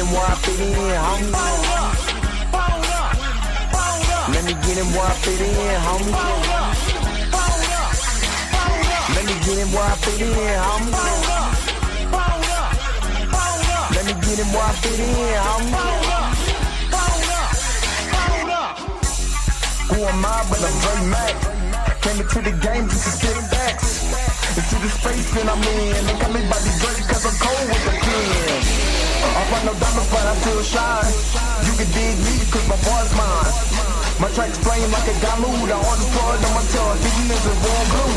him where I fit in, homie. Let me get him where I fit in, homie. Let me get him where I fit in, homie. Let me get him where I fit in, homie. Who am I but I'm Dre Mac? Came into the game just to spit facts. Into the space that I'm in. They call me by the Drake cause I'm cold with the pen. I find no diamonds but I still shine. You can dig me cause my boy's mine. My tracks flame like a Damu. The hardest part of my tongue, hidden is a warm blue.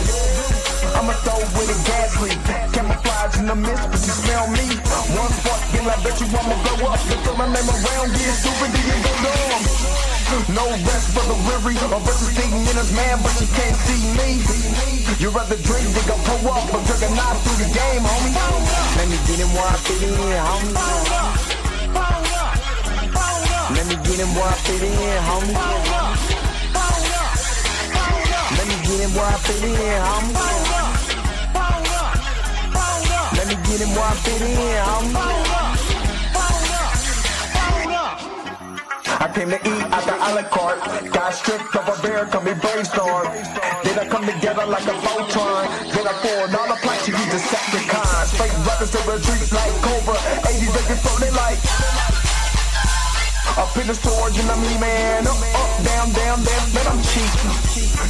I'ma throw with a gas leak. Camouflage in the mist, but you smell me. One spark, then I bet you I'ma blow up. Just throw my name around, get stupid, then you go dumb. No rest for the weary. My verse is sitting in his man, but you can't see me. You rather drink, they gon' pull up. I'm drinking knife through the game, homie. Let me get him where I fit in, homie. Let me get him where I fit in, homie. Let me get him where I fit in, homie. Let me get him where I fit in, homie. I came to eat at the a la carte. Got stripped of a bear, call me brainstorm. Then I come together like a Voltron. Then I pour all the plaques, you use Decepticons. Fake rappers to retreat like Cobra. 80s they get floating like up in the storage and I'm man. Up, down, down, man, I'm cheap.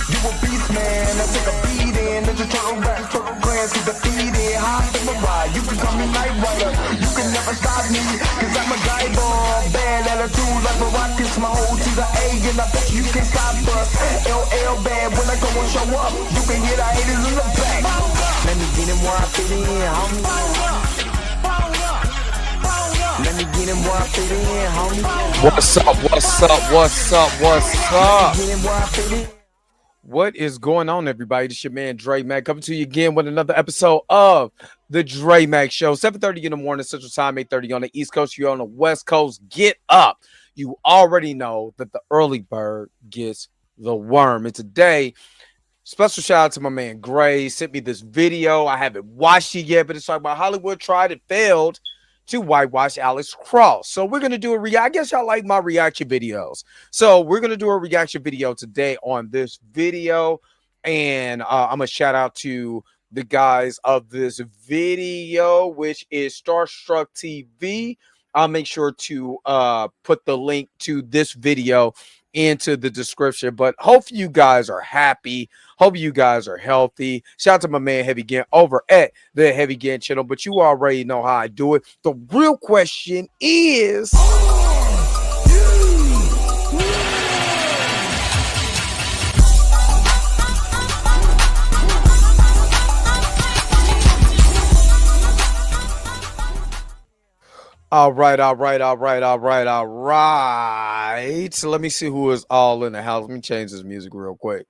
You a beast, man. I take a beating. Ninja Turtle rap, Turtle Grants get defeated. High in the ride, you can call me Night Rider. You can never stop me, cause I'm a guy bomb. Bad attitude like a rocket, my whole to the A, and I bet you can't stop us. LL bad when I go and show up. You can hear the haters in the back. Let me get him where I fit in, homie. Let me get him where I fit in, homie. What's up? What's up? What's up? What's up? What is going on, everybody? This your man Dre Mac coming to you again with another episode of the Dre Mac Show. 7:30 in the morning Central Time, 8:30 on the East Coast. You're on the West Coast. Get up! You already know that the early bird gets the worm. And today, special shout out to my man Gray. Sent me this video. I haven't watched it yet, but it's talking about Hollywood tried and failed to whitewash Alex Cross. So we're going to do I guess y'all like my reaction videos. So we're going to do a reaction video today on this video. And I'm going to shout out to the guys of this video, which is Starstruck TV. I'll make sure to put the link to this video into the description. But hope you guys are happy. Hope you guys are healthy. Shout out to my man Heavy Gant over at the Heavy Gant channel. But you already know how I do it. The real question is, All right. So let me see who is all in the house. Let me change this music real quick.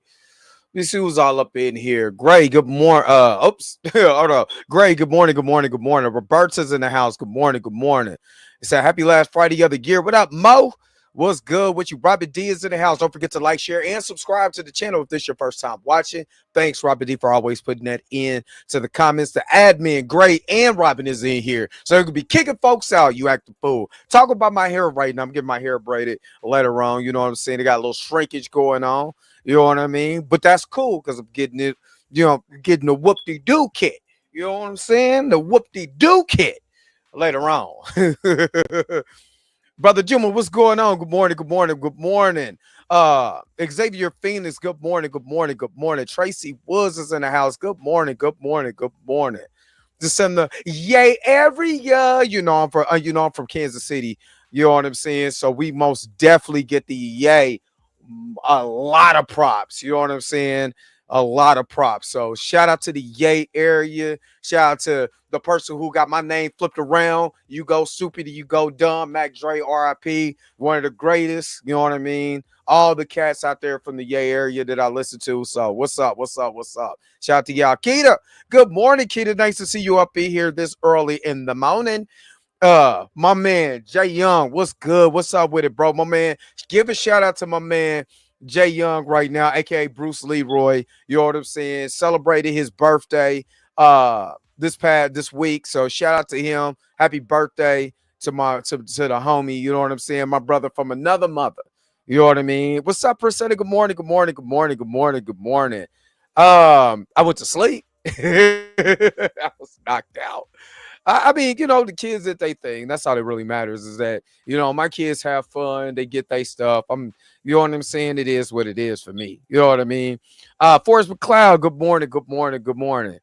Let me see who's all up in here. Gray, good morning. Hold on. Gray, good morning. Roberta's in the house. Good morning. It's a happy last Friday of the year. What up, Mo? What's good with you? Robert D is in the house. Don't forget to like, share, and subscribe to the channel if this is your first time watching. Thanks, Robert D, for always putting that in to the comments. The admin, Gray, and Robin is in here. So you could be kicking folks out, you act a fool. Talk about my hair right now. I'm getting my hair braided later on. You know what I'm saying? They got a little shrinkage going on. You know what I mean? But that's cool because I'm getting it, getting the whoop-de-doo kit. You know what I'm saying? The whoop-de-doo kit later on. Brother Juma, what's going on? Good morning. Xavier Phoenix, good morning. Tracy Woods is in the house. Good morning. Just send the yay area. I'm from Kansas City. You know what I'm saying? So we most definitely get the yay. A lot of props. You know what I'm saying? A lot of props. So shout out to the yay area. Shout out to the person who got my name flipped around. You go stupid, you go dumb. Mac Dre, RIP, one of the greatest. You know what I mean? All the cats out there from the yay area that I listen to. So what's up? Shout out to y'all. Keita, good morning, Keita. Nice to see you up in here this early in the morning. My man Jay Young, what's good? What's up with it, bro? My man, give a shout out to my man Jay Young right now, aka Bruce Leroy. You know what I'm saying? Celebrated his birthday this week. So shout out to him. Happy birthday. to the homie, you know what I'm saying? My brother from another mother. You know what I mean? What's up, Priscilla? Good morning, good morning, good morning, good morning, good morning. I went to sleep. I was knocked out. I mean, the kids did their thing. That's all that really matters is that, my kids have fun. They get their stuff. You know what I'm saying? It is what it is for me. You know what I mean? Forrest McLeod, good morning, good morning, good morning.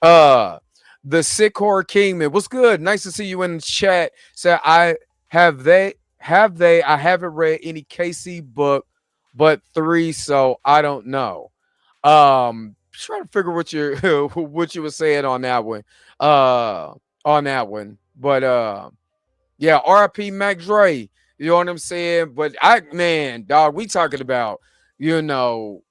Uh, the Sick Horror Kingman, what's good? Nice to see you in the chat. So I haven't read any KC book, but 3, so I don't know. Trying to figure what you what you were saying on that one. On that one. But yeah, RIP Mac Dre. You know what I'm saying? But man, dog, we talking about, you know,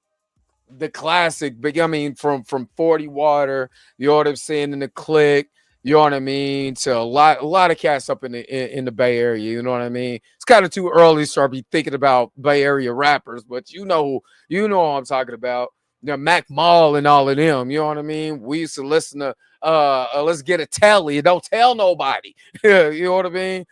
the classic, but I mean from 40 Water, you know what I'm saying, in the Click, you know what I mean, to a lot of cats up in the Bay Area, you know what I mean? It's kind of too early to start be thinking about Bay Area rappers, but you know what I'm talking about. Mac Mall and all of them, you know what I mean? We used to listen to Let's Get a Tally, don't tell nobody. You know what I mean?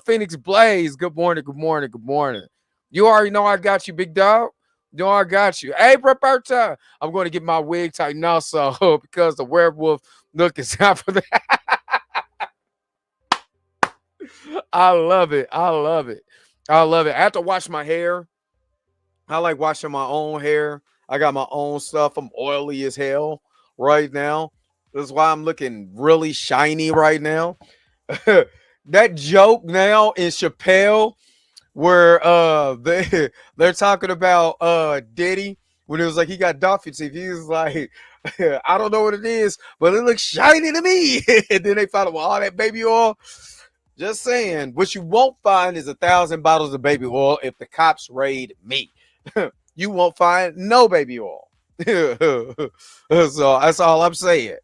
Phoenix Blaze, good morning, good morning, good morning. You already know I got you, big dog. No, I got you. Hey, Roberta, I'm going to get my wig tightened also because the werewolf look is out for that. I love it. I love it. I love it. I have to wash my hair. I like washing my own hair. I got my own stuff. I'm oily as hell right now. That's why I'm looking really shiny right now. That joke now in Chappelle where they're talking about Diddy when it was like he got Dolphin teeth. He was like, I don't know what it is, but it looks shiny to me. And then they found out, well, all that baby oil. Just saying, what you won't find is 1,000 bottles of baby oil if the cops raid me. You won't find no baby oil. So that's all I'm saying.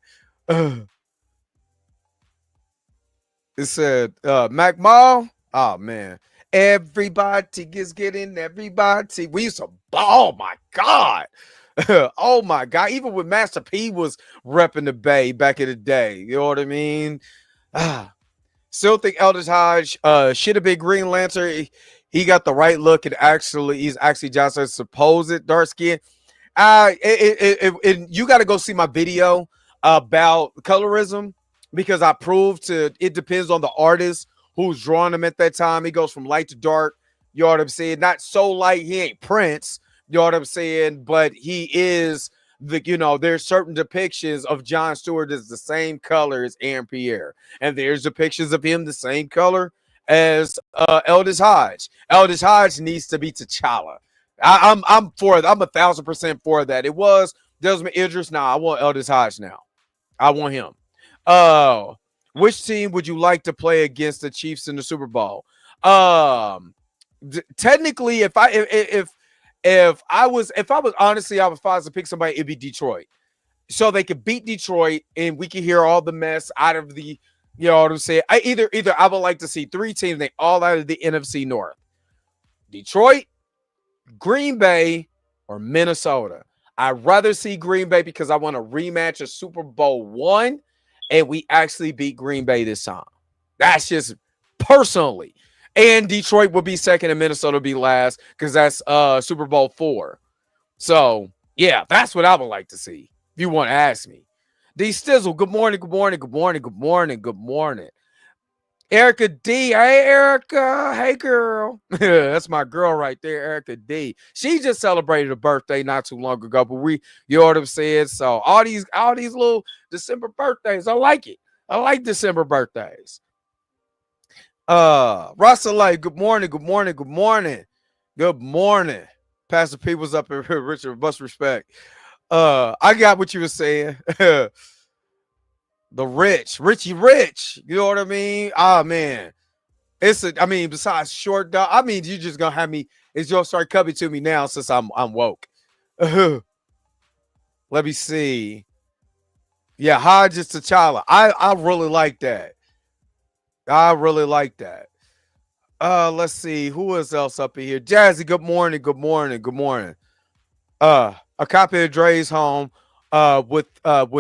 It said Mac Mall. Oh man. Everybody is getting everybody. We used to, oh my God. Oh my God. Even when Master P was repping the Bay back in the day. You know what I mean? Still think Elders Hodge should have been Green Lantern. He got the right look and he's actually Johnson's supposed dark skin. You got to go see my video about colorism because I proved it depends on the artist who's drawing him at that time. He goes from light to dark. You know what I'm saying? Not so light. He ain't Prince. You know what I'm saying? But he is there's certain depictions of Jon Stewart as the same color as Aaron Pierre. And there's depictions of him the same color as Elders Hodge. Elders Hodge needs to be T'Challa. I'm for it. I'm 1,000% for that. It was Desmond Idris. Nah, I want Elders Hodge now. I want him. Which team would you like to play against the Chiefs in the Super Bowl? Technically, if I was honestly, I was to pick somebody, it'd be Detroit, so they could beat Detroit and we could hear all the mess out of the. You know what I'm saying? Either I would like to see 3 teams, they all out of the NFC North: Detroit, Green Bay, or Minnesota. I'd rather see Green Bay because I want a rematch of Super Bowl 1. And we actually beat Green Bay this time. That's just personally. And Detroit will be second and Minnesota will be last because that's Super Bowl 4. So, yeah, that's what I would like to see if you want to ask me. D Stizzle, good morning, good morning, good morning, good morning, good morning. Erica D. Hey, Erica. Hey, girl. That's my girl right there, Erica D. She just celebrated a birthday not too long ago, but you know what I'm saying? So all these little December birthdays, I like it. I like December birthdays. Rasa Light, good morning, good morning, good morning. Good morning. Pastor P was up here, Richard, much respect. I got what you were saying. The Richie Rich. You know what I mean? Ah, man. Besides short dog, you just gonna have me, it's gonna start coming to me now since I'm woke. Let me see. Yeah, Hodge is T'Challa. I really like that. I really like that. Let's see. Who is else up in here? Jazzy, good morning, good morning, good morning. A copy of Dre's home. with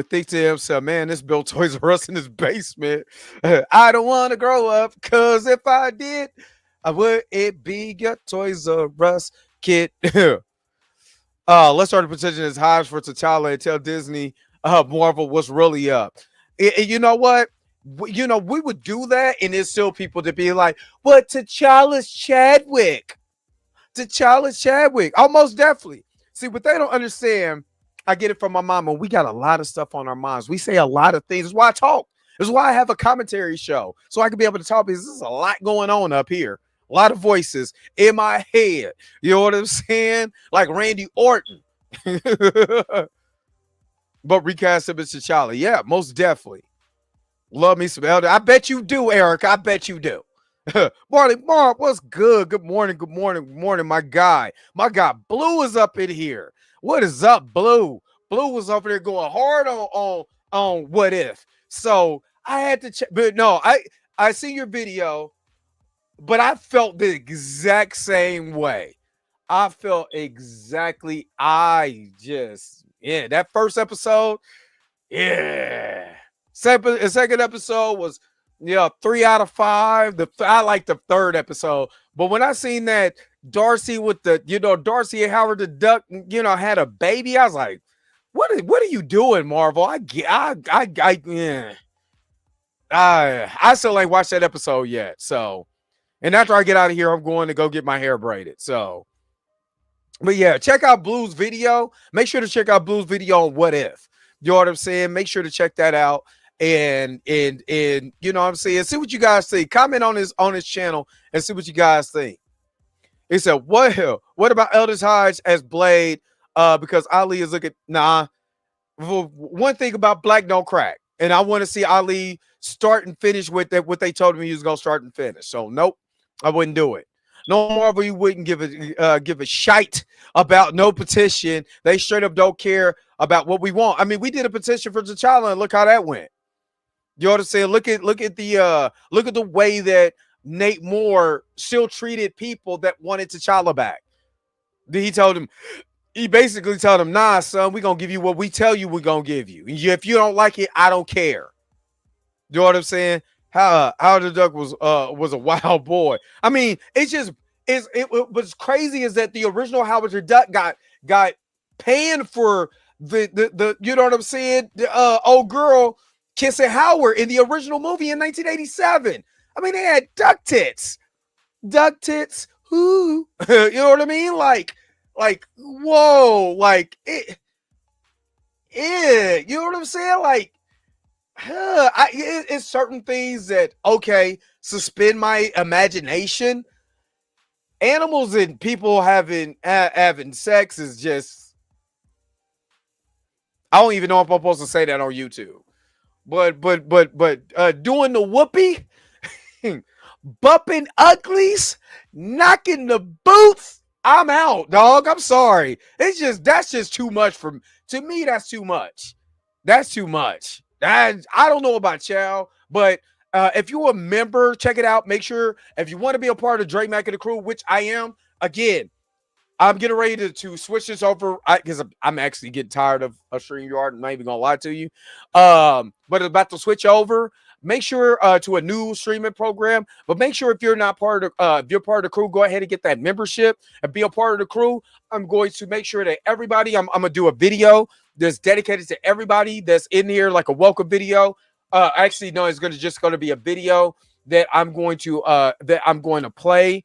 think to himself, man, this built Toys R Us in his basement. I don't want to grow up, cause if I did, I would it be your Toys R Us kid. Let's start the petition as highs for T'Challa and tell Disney Marvel what's really up. You know what? You know, we would do that, and there's still people to be like, but T'Challa's Chadwick. T'Challa Chadwick. Almost definitely. See, what they don't understand, I get it from my mama. We got a lot of stuff on our minds. We say a lot of things. That's why I talk. That's why I have a commentary show. So I can be able to talk because there's a lot going on up here. A lot of voices in my head. You know what I'm saying? Like Randy Orton. But recast him as T'Challa. Yeah, most definitely. Love me some Elder. I bet you do, Eric. I bet you do. Morning, Mark. What's good? Good morning. Good morning. Good morning, my guy. My guy Blue is up in here. What is up, Blue? Blue was up there going hard on what if. So I had to check, but no, I see your video, but I felt the exact same way. I felt exactly. That first episode, yeah. Second episode was 3 out of 5. I like the third episode, but when I seen that Darcy with the Darcy and Howard the Duck had a baby, I was like, what are you doing, Marvel? I still ain't watched that episode yet. So, and after I get out of here, I'm going to go get my hair braided. So, but yeah, check out Blue's video. Make sure to check out Blue's video on what if. You know what I'm saying? Make sure to check that out. And you know what I'm saying? See what you guys think. Comment on his channel and see what you guys think. He said, what about Eldridge Hodge as Blade? Because Ali is looking. Nah. One thing about Black don't crack. And I want to see Ali start and finish with that, what they told me he was gonna start and finish. So nope, I wouldn't do it. No, Marvel, you wouldn't give a shite about no petition. They straight up don't care about what we want. I mean, we did a petition for T'Challa and look how that went. You know what I'm saying? Look at the way that Nate Moore still treated people that wanted T'Challa back. He basically told him, nah, son, we're going to give you what we tell you we're going to give you. If you don't like it, I don't care. You know what I'm saying? How the Duck was a wild boy. I mean, what's crazy is that the original Howard the Duck got panned for the you know what I'm saying? The old girl kissing Howard in the original movie in 1987. I mean, they had duck tits. Who? You know what I mean? Like, whoa, like it. Yeah, you know what I'm saying? Like, it's certain things that suspend my imagination. Animals and people having sex is just. I don't even know if I'm supposed to say that on YouTube. But doing the whoopee, bumping uglies, knocking the boots, I'm out, dog. I'm sorry. That's just too much to me. That's too much. That's too much. I don't know about y'all, but if you're a member, check it out. Make sure if you want to be a part of Drake Mack and the Crew, which I am, again, I'm getting ready to switch this over because I'm actually getting tired of StreamYard. I'm not even gonna lie to you. But about to switch over. Make sure to a new streaming program. But make sure if you're not part of if you're part of the crew, go ahead and get that membership and be a part of the crew. I'm going to make sure that everybody. I'm gonna do a video that's dedicated to everybody that's in here, like a welcome video. Actually, no, it's just gonna be a video that I'm going to play.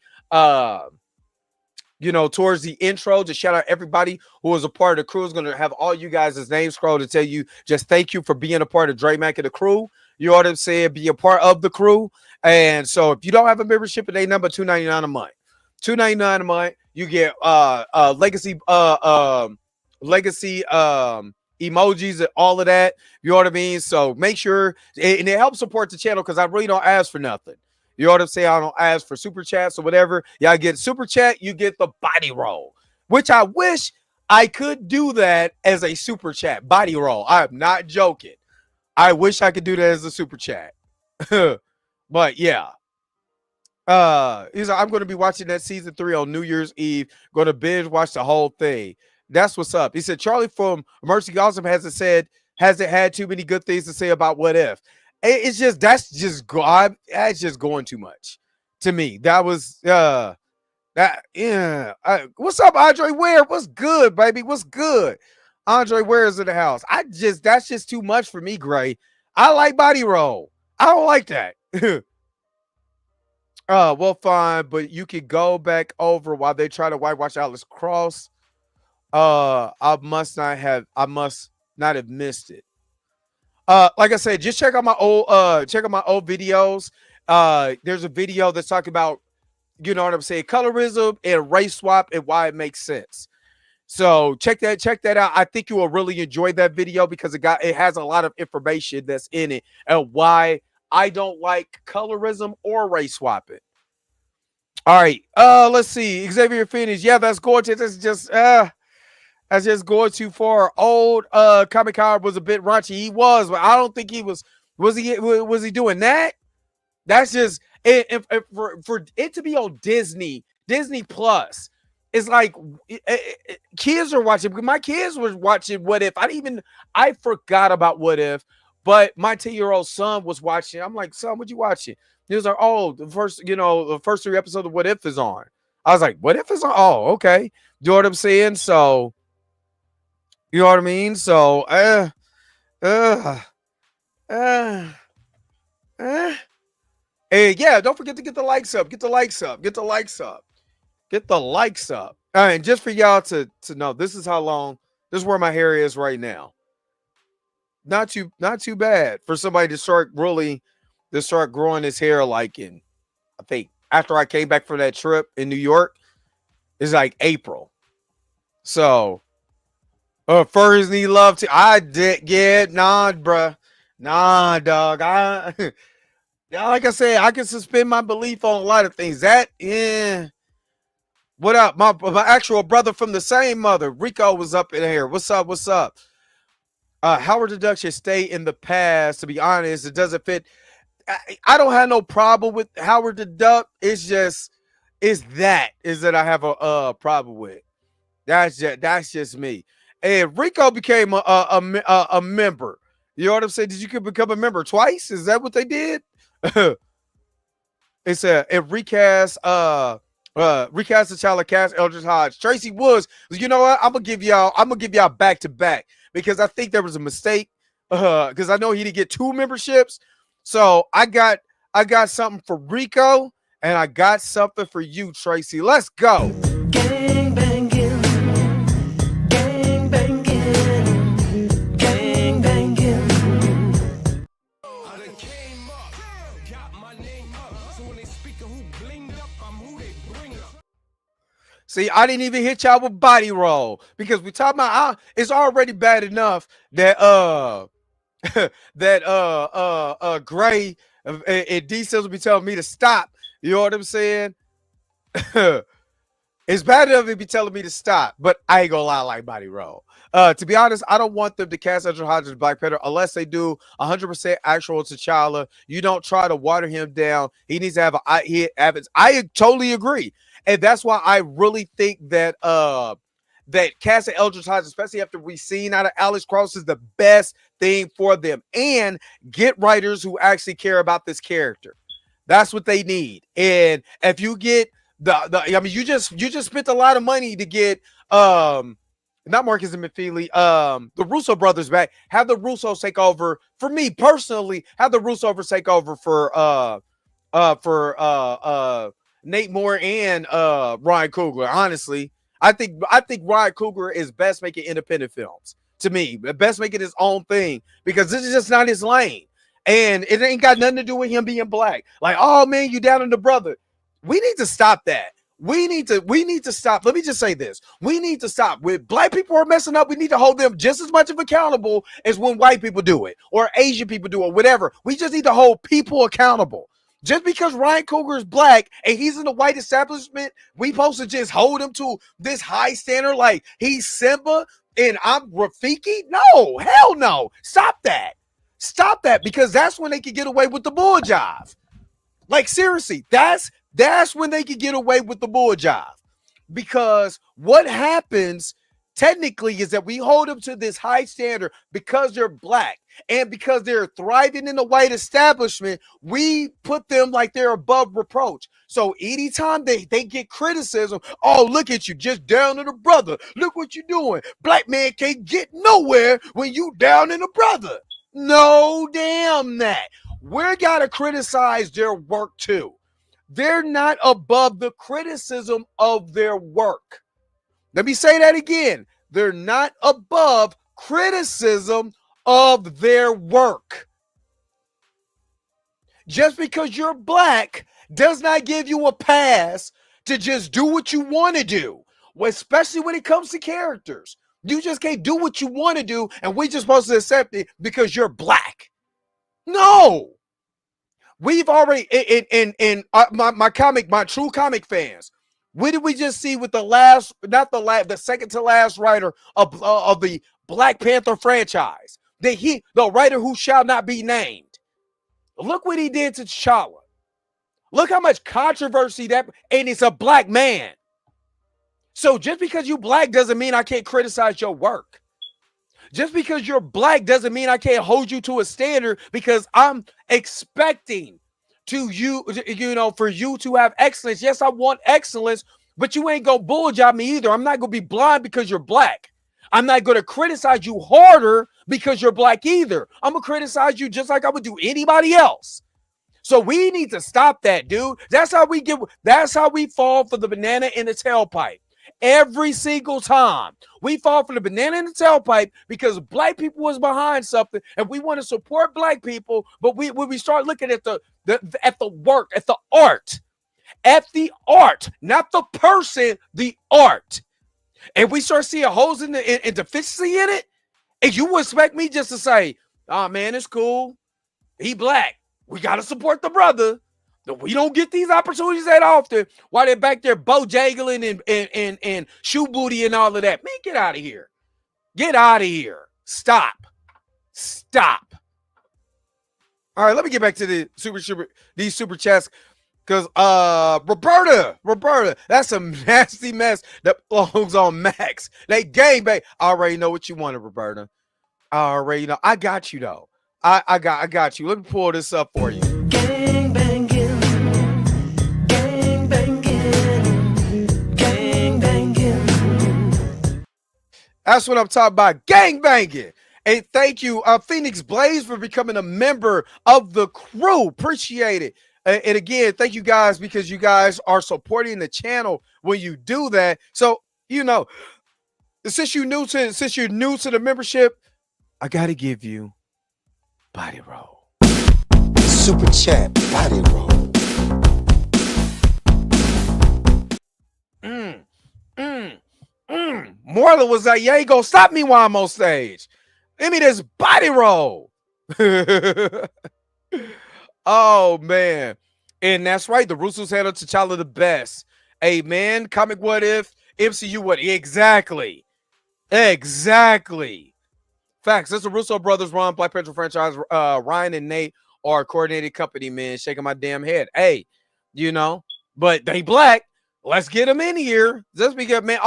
Towards the intro, to shout out everybody who was a part of the crew. Is going to have all you guys' names scroll to tell you just thank you for being a part of Dre Mack and the Crew. You know what I'm saying? Be a part of the crew. And so if you don't have a membership, it ain't number $2.99 a month. $2.99 a month. You get legacy emojis and all of that. You know what I mean? So make sure, and it helps support the channel because I really don't ask for nothing. You know what I'm saying? I don't ask for super chats or whatever. Y'all get super chat, you get the body roll, which I wish I could do that as a super chat body roll. I'm not joking. I wish I could do that as a super chat. But yeah. I'm going to be watching that season 3 on New Year's Eve. Going to binge watch the whole thing. That's what's up. He said Charlie from Mercy Gossip hasn't had too many good things to say about What If. It's just that's just going too much to me. That was that yeah. What's up, Andre Ware? What's good, baby? What's good? Andre Ware is in the house. That's just too much for me, Gray. I like body roll. I don't like that. Well, fine, but you could go back over while they try to whitewash Alice Cross. I must not have missed it. Like I said, just check out my old videos. There's a video that's talking about, you know what I'm saying, colorism and race swap and why it makes sense. So check that out. I think you will really enjoy that video because it has a lot of information that's in it and why I don't like colorism or race swapping. All right. Let's see. Xavier finished. Yeah, that's gorgeous. That's just going too far. Old Comic Con was a bit raunchy. He was, but I don't think he was. Was he doing that? That's just if for it to be on Disney Plus. It's like kids are watching. My kids were watching What If. I forgot about What If, but my 10-year-old son was watching. I'm like, son, what you watching? He was like, oh, the first 3 episodes of What If is on. I was like, What If is on? Oh, okay. You know what I'm saying? So, you know what I mean? So, Hey, yeah, don't forget to get the likes up. Get the likes up. Get the likes up. Get the likes up. All right, and just for y'all to know, this is how long, this is where my hair is right now. Not too bad for somebody to start growing his hair like in, I think after I came back from that trip in New York, it's like April. So furs need love too. I did get bruh. Nah, dog. Like I said, I can suspend my belief on a lot of things. What up? My actual brother from the same mother, Rico, was up in here. What's up? What's up? Howard the Duck should stay in the past. To be honest, it doesn't fit. I don't have no problem with Howard the Duck. It's that I have a problem with. That's just me. And Rico became a member. You know what I'm saying? Did you become a member twice? Is that what they did? It's it recast the child of Cass Eldridge Hodge. Tracy Woods. You know what? I'm gonna give y'all back to back because I think there was a mistake. Because I know he didn't get 2 memberships. So I got something for Rico and I got something for you, Tracy. Let's go. Gang banging, gang banging, gang banging. I done came up, got my name up. So when they speak of who blinged up, I'm who they bring up. See, I didn't even hit y'all with body roll because we talking about it's already bad enough that Gray and D Sills will be telling me to stop. You know what I'm saying? It's bad enough to be telling me to stop, but I ain't gonna lie, I like body roll. To be honest, I don't want them to cast Andrew Hodges Black Panther unless they do 100% actual T'Challa. You don't try to water him down. He needs to have I totally agree, and that's why I really think that that casting Eldridge Hodges, especially after we've seen out of Alex Cross, is the best thing for them. And get writers who actually care about this character. That's what they need. And if you get you just spent a lot of money to get not Marcus and McFeely, the Russo brothers back. Have the Russos take over. For me personally, have the Russos take over for Nate Moore and Ryan Coogler. Honestly, I think Ryan Coogler is best making independent films. To me, best making his own thing because this is just not his lane, and it ain't got nothing to do with him being black. Like, oh man, you down on the brother. We need to stop that. We need to stop. Let me just say this. We need to stop. When black people are messing up, we need to hold them just as much of accountable as when white people do it or Asian people do it, whatever. We just need to hold people accountable. Just because Ryan Coogler is black and he's in the white establishment, we supposed to just hold him to this high standard like he's Simba and I'm Rafiki? No, hell no. Stop that. Stop that, because that's when they can get away with the bull jive. Like, seriously, that's when they can get away with the bull jive. Because what happens technically is that we hold them to this high standard because they're black and because they're thriving in the white establishment. We put them like they're above reproach. So anytime they get criticism, oh, look at you, just down to the brother. Look what you're doing. Black man can't get nowhere when you down in the brother. No, damn that. We're gotta criticize their work too. They're not above the criticism of their work. Let me say that again. They're not above criticism of their work. Just because you're black does not give you a pass to just do what you want to do, especially when it comes to characters. You just can't do what you want to do, and we're just supposed to accept it because you're black. No. We've already, my true comic fans, what did we just see with the second to last writer of the Black Panther franchise? The writer who shall not be named. Look what he did to T'Challa. Look how much controversy and it's a black man. So just because you black doesn't mean I can't criticize your work. Just because you're black doesn't mean I can't hold you to a standard, because I'm expecting for you to have excellence. Yes, I want excellence, but you ain't gonna bull job me either. I'm not gonna be blind because you're black. I'm not gonna criticize you harder because you're black either. I'm gonna criticize you just like I would do anybody else. So we need to stop that, dude. That's how we fall for the banana in the tailpipe. Every single time we fall for the banana in the tailpipe because black people was behind something and we want to support black people, but when we start looking at the work, at the art, not the person, the art, and we start seeing holes in the deficiency in it, and you would expect me just to say, "Oh man, it's cool. He black. We gotta support the brother." We don't get these opportunities that often while they're back there bojaggling and shoe booty and all of that. Man, get out of here. Get out of here. Stop. All right, let me get back to these super chats. Because Roberta, that's a nasty mess that belongs on Max. They gangbang. I already know what you wanted, Roberta. I already know. I got you though. I got you. Let me pull this up for you. That's what I'm talking about. Gang banging. And thank you, Phoenix Blaze, for becoming a member of the crew. Appreciate it. And again, thank you guys, because you guys are supporting the channel when you do that. So, since you're new to the membership, I gotta give you body roll. Super chat body roll. Marlon was like, "Yeah, you gonna stop me while I'm on stage. Give me this body roll." Oh man, and that's right. The Russos handled T'Challa the best. Hey man, comic what if, MCU what? Exactly. Facts. That's the Russo brothers run Black Panther franchise. Ryan and Nate are a coordinated company, man. Shaking my damn head. Hey, but they black. Let's get them in here. Just because, man,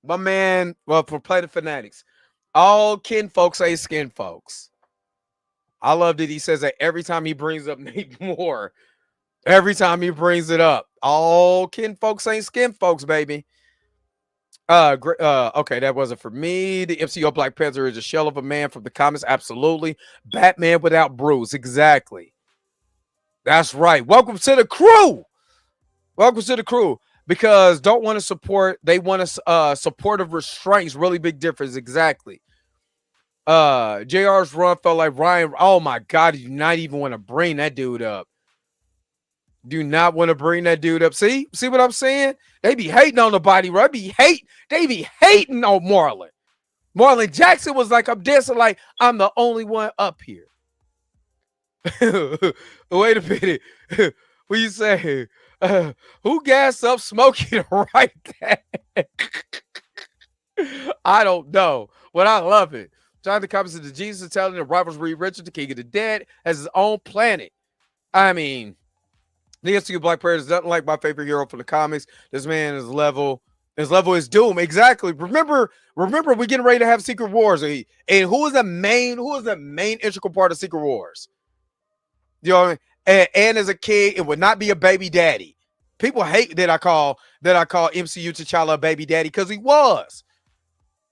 my man, well, for Planet Fanatics, all kin folks ain't skin folks. I love that he says that every time he brings up Nate Moore. Every time he brings it up, all kin folks ain't skin folks, baby. Okay, that wasn't for me. The MCU Black Panther is a shell of a man from the comics. Absolutely. Batman without Bruce. Exactly. That's right. Welcome to the crew. Because don't want to support. They want to supportive restraints. Really big difference. Exactly. JR's run felt like Ryan. Oh my God. You do not even want to bring that dude up. Do not want to bring that dude up. See what I'm saying? They be hating on the body, right? They be hating on Marlon. Marlon Jackson was like, I'm dancing like I'm the only one up here. Wait a minute. What you say? Who gassed up Smokey to write that? I don't know, but I love it. Jonathan comments that Jesus is telling the rivals Reed Richards, the king of the dead, has his own planet. I mean, The SCU Black Prayer is nothing like my favorite hero from the comics. This man is level. His level is doom. Exactly. Remember, we're getting ready to have Secret Wars. And who is the main integral part of Secret Wars? You know what I mean? And as a kid, it would not be a baby daddy. People hate that I call MCU T'Challa a baby daddy because he was.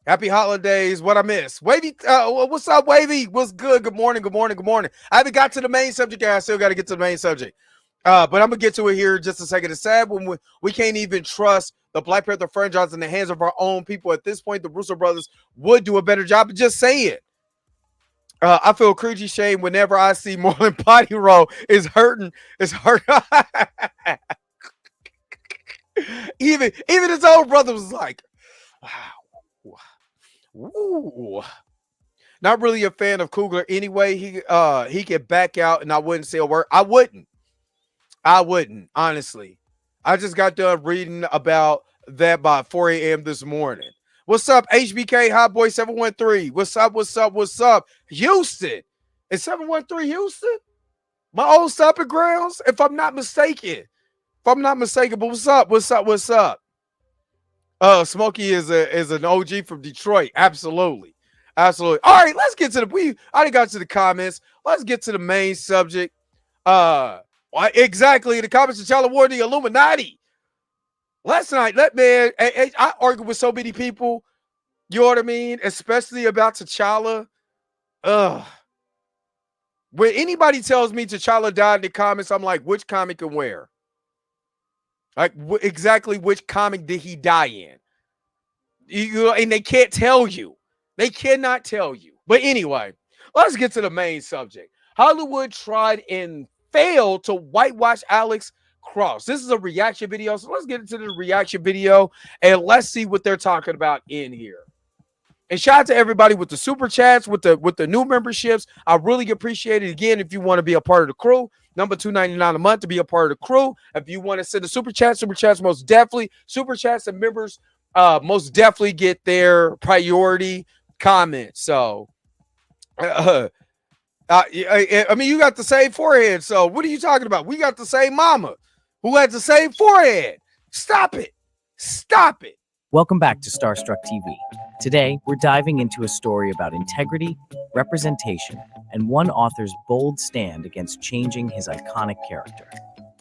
Happy holidays. What I miss? Wavy, what's up, Wavy? What's good? Good morning. Good morning. Good morning. I haven't got to the main subject yet. I still got to get to the main subject. But I'm gonna get to it here in just a second. It's sad when we can't even trust the Black Panther franchise in the hands of our own people. At this point, the Russo brothers would do a better job of just saying. I feel cringy shame whenever I see Marlon body roll. It's hurting. It's hurt. even his own brother was like, wow. Ooh. Not really a fan of Coogler anyway. He could back out and I wouldn't say a word. I wouldn't, honestly. I just got done reading about that by 4 a.m. this morning. What's up, HBK Hot Boy 713? What's up? Houston. Is 713 Houston? My old stopping grounds, if I'm not mistaken. But what's up? Smokey is an OG from Detroit. Absolutely. All right, let's get to I done got to the comments. Let's get to the main subject. Exactly. The comments of T'Challa wore the Illuminati. Last night, I argued with so many people, you know what I mean? Especially about T'Challa. When anybody tells me T'Challa died in the comics, I'm like, which comic and where? Like, exactly which comic did he die in? And they can't tell you. They cannot tell you. But anyway, let's get to the main subject. Hollywood tried and failed to whitewash Alex Cross. This is a reaction video, so let's get into the reaction video and let's see what they're talking about in here. And shout out to everybody with the super chats, with the new memberships. I really appreciate it. Again, if you want to be a part of the crew, number $2.99 a month to be a part of the crew. If you want to send a super chats most definitely. Super chats and members most definitely get their priority comment. So, I mean, you got the same forehead. So what are you talking about? We got the same mama who had the same forehead. Stop it. Welcome back to Starstruck TV. Today, we're diving into a story about integrity, representation, and one author's bold stand against changing his iconic character.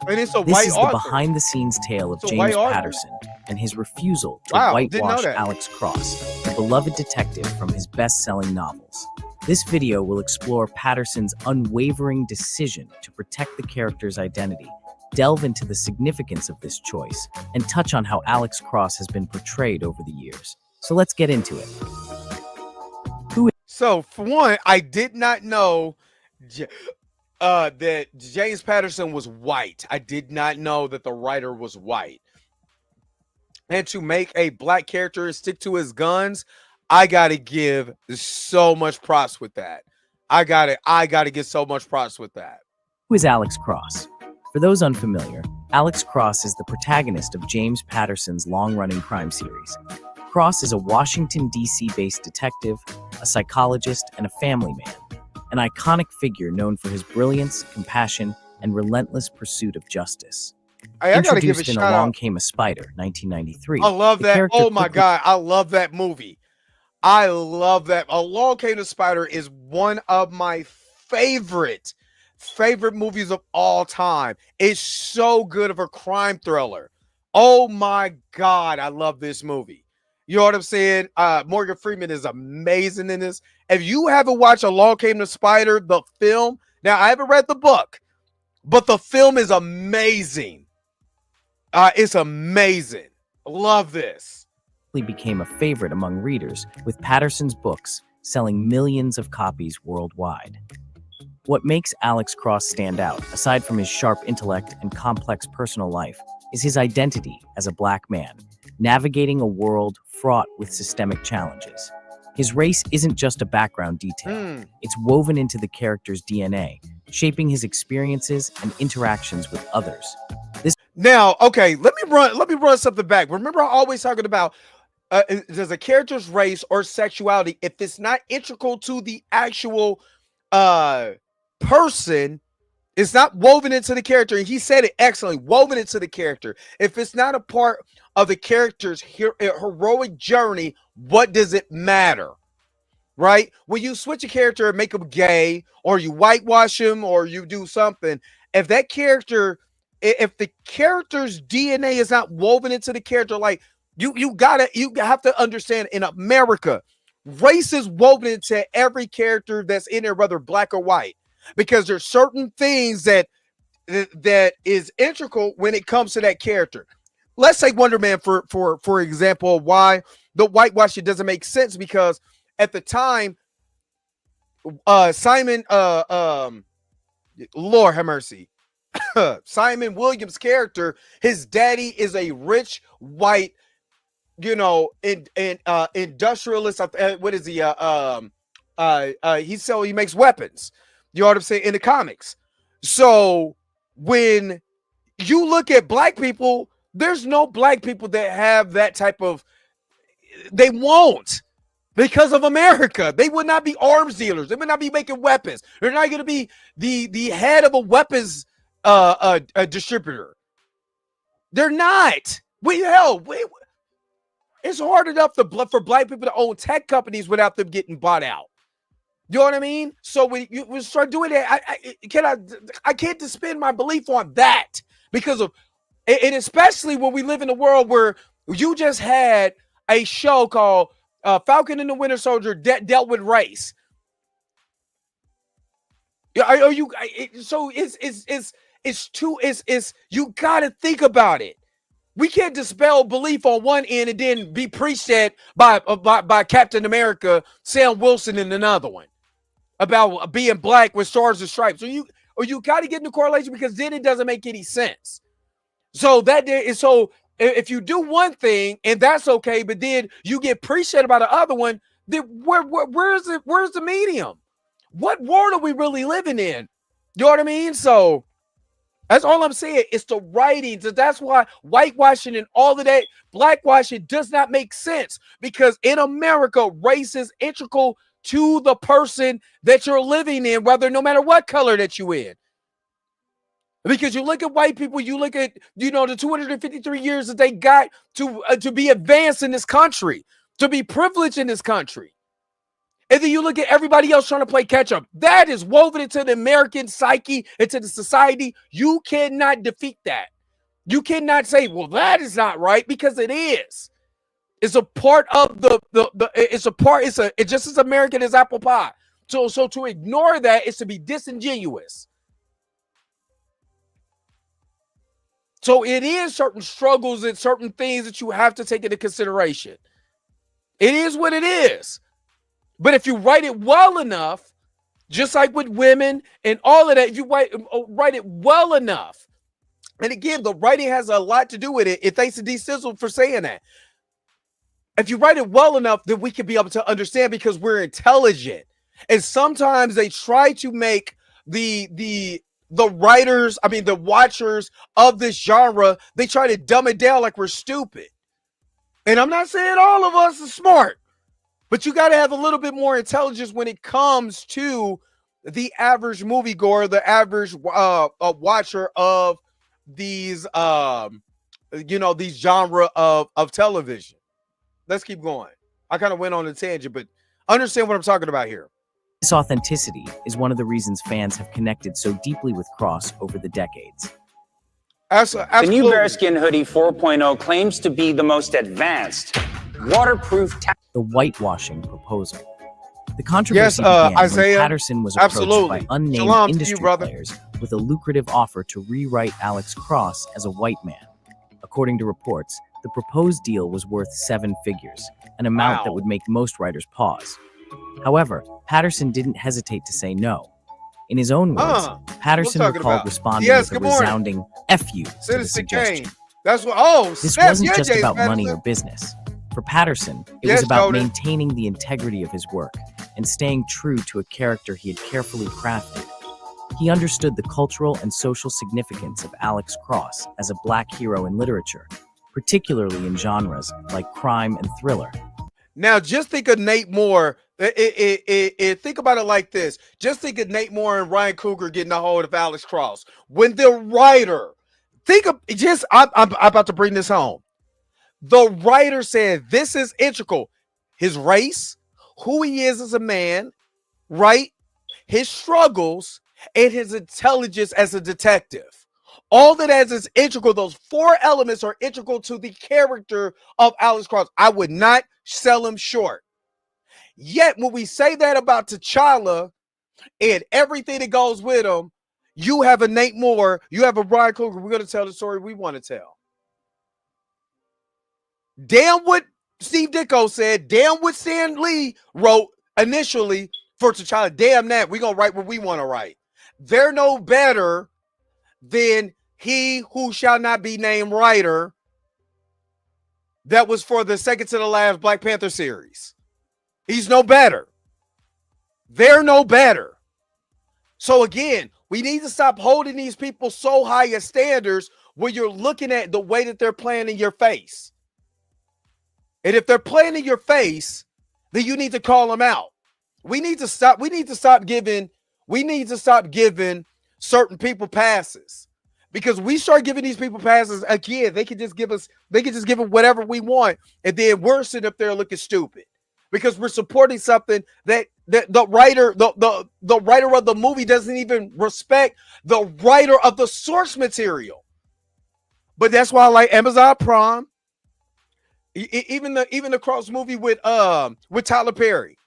And it's This is the behind-the-scenes tale of James Patterson and his refusal to whitewash Alex Cross, the beloved detective from his best-selling novels. This video will explore Patterson's unwavering decision to protect the character's identity, delve into the significance of this choice, and touch on how Alex Cross has been portrayed over the years. So let's get into it. So for one, I did not know that James Patterson was white. I did not know that the writer was white. And to make a black character stick to his guns, I gotta give so much props with that. I gotta get so much props with that. Who is Alex Cross? For those unfamiliar, Alex Cross is the protagonist of James Patterson's long-running crime series. Cross is a Washington, D.C.-based detective, a psychologist, and a family man, an iconic figure known for his brilliance, compassion, and relentless pursuit of justice. I gotta give a Introduced in shout Along out. Came a Spider, 1993. I love the that. character Oh my quickly- God. I love that movie. I love that. Along Came the Spider is one of my favorite movies of all time. It's so good of a crime thriller. Oh my God. I love this movie. You know what I'm saying? Morgan Freeman is amazing in this. If you haven't watched Along Came the Spider, the film, now I haven't read the book, but the film is amazing. It's amazing. Love this. became a favorite among readers, with Patterson's books selling millions of copies worldwide. What makes Alex Cross stand out, aside from his sharp intellect and complex personal life, is his identity as a black man, navigating a world fraught with systemic challenges. His race isn't just a background detail, it's woven into the character's DNA, shaping his experiences and interactions with others. Now, okay, let me run something back. Remember, I always talking about does a character's race or sexuality, if it's not integral to the actual person, It's not woven into the character. And he said it excellently, woven into the character. If it's not a part of the character's heroic journey, what does it matter? Right? When you switch a character and make them gay, or you whitewash him, or you do something, if that character, if the character's DNA is not woven into the character, like you have to understand, in America, race is woven into every character that's in there, whether black or white, because there's certain things that is integral when it comes to that character. Let's say Wonder Man for example, why the whitewashing doesn't make sense, because at the time, Simon, Lord have mercy, Simon Williams' character, his daddy is a rich white, industrialist. What is he? He makes weapons. You know what I'm saying, in the comics. So when you look at black people, there's no black people that have that type of. They won't. Because of America, they would not be arms dealers. They would not be making weapons. They're not going to be the head of a weapons a distributor. They're not. It's hard enough for black people to own tech companies without them getting bought out. You know what I mean? So when you start doing that, I can't suspend my belief on that, because of, and especially when we live in a world where you just had a show called Falcon and the Winter Soldier dealt with race. Are you? So it's you got to think about it. We can't dispel belief on one end and then be preached at by Captain America, Sam Wilson, in another one about being black with stars and stripes. Or you got to get into correlation, because then it doesn't make any sense. So if you do one thing and that's okay, but then you get preached at about the other one, then where's the medium? What world are we really living in? You know what I mean? So that's all I'm saying. It's the writings. That's why whitewashing and all of that blackwashing does not make sense, because in America, race is integral to the person that you're living in, no matter what color that you're in. Because you look at white people, you look at, the 253 years that they got to be advanced in this country, to be privileged in this country. And then you look at everybody else trying to play catch up. That is woven into the American psyche, into the society. You cannot defeat that. You cannot say, well, that is not right, because it is. It's a part of it's just as American as apple pie. So to ignore that is to be disingenuous. So it is certain struggles and certain things that you have to take into consideration. It is what it is. But if you write it well enough, just like with women and all of that, if you write it well enough, and again, the writing has a lot to do with it. And thanks to D Sizzle for saying that. If you write it well enough, then we can be able to understand, because we're intelligent. And sometimes they try to make the writers, the watchers of this genre, they try to dumb it down like we're stupid. And I'm not saying all of us are smart, but you got to have a little bit more intelligence when it comes to the average moviegoer, the average watcher of these, these genre of television. Let's keep going. I kind of went on a tangent, but understand what I'm talking about here. This authenticity is one of the reasons fans have connected so deeply with Cross over the decades. The new Bearskin Hoodie 4.0 claims to be the most advanced, waterproof. The whitewashing proposal. The controversy began Isaiah, when Patterson was approached by unnamed Shalom industry players with a lucrative offer to rewrite Alex Cross as a white man. According to reports, the proposed deal was worth 7 figures, an amount that would make most writers pause. However, Patterson didn't hesitate to say no. In his own words, Patterson recalled responding with a resounding F you to the suggestion. That's what. This wasn't just about money or business. For Patterson, it was about maintaining the integrity of his work and staying true to a character he had carefully crafted. He understood the cultural and social significance of Alex Cross as a black hero in literature, particularly in genres like crime and thriller. Now, just think of Nate Moore Think about it like this. Just think of Nate Moore and Ryan Coogler getting a hold of Alex Cross. When the writer, I'm about to bring this home. The writer said this is integral. His race, who he is as a man, right? His struggles, and his intelligence as a detective. All that is integral. Those four elements are integral to the character of Alex Cross. I would not sell him short. Yet, when we say that about T'Challa and everything that goes with him, you have a Nate Moore, you have a Brian Coogler. We're going to tell the story we want to tell. Damn what Steve Ditko said, damn what Stan Lee wrote initially for T'Challa. Damn that, we're going to write what we want to write. They're no better than he who shall not be named writer that was for the second to the last Black Panther series. He's no better. They're no better. So again, we need to stop holding these people so high as standards where you're looking at the way that they're playing in your face. And if they're playing in your face, then you need to call them out. We need to stop giving certain people passes. Because we start giving these people passes again, they can just give us whatever we want, and then we're sitting up there looking stupid. Because we're supporting something that the writer of the movie doesn't even respect the writer of the source material. But that's why I like Amazon Prime. Even the Cross movie with Tyler Perry,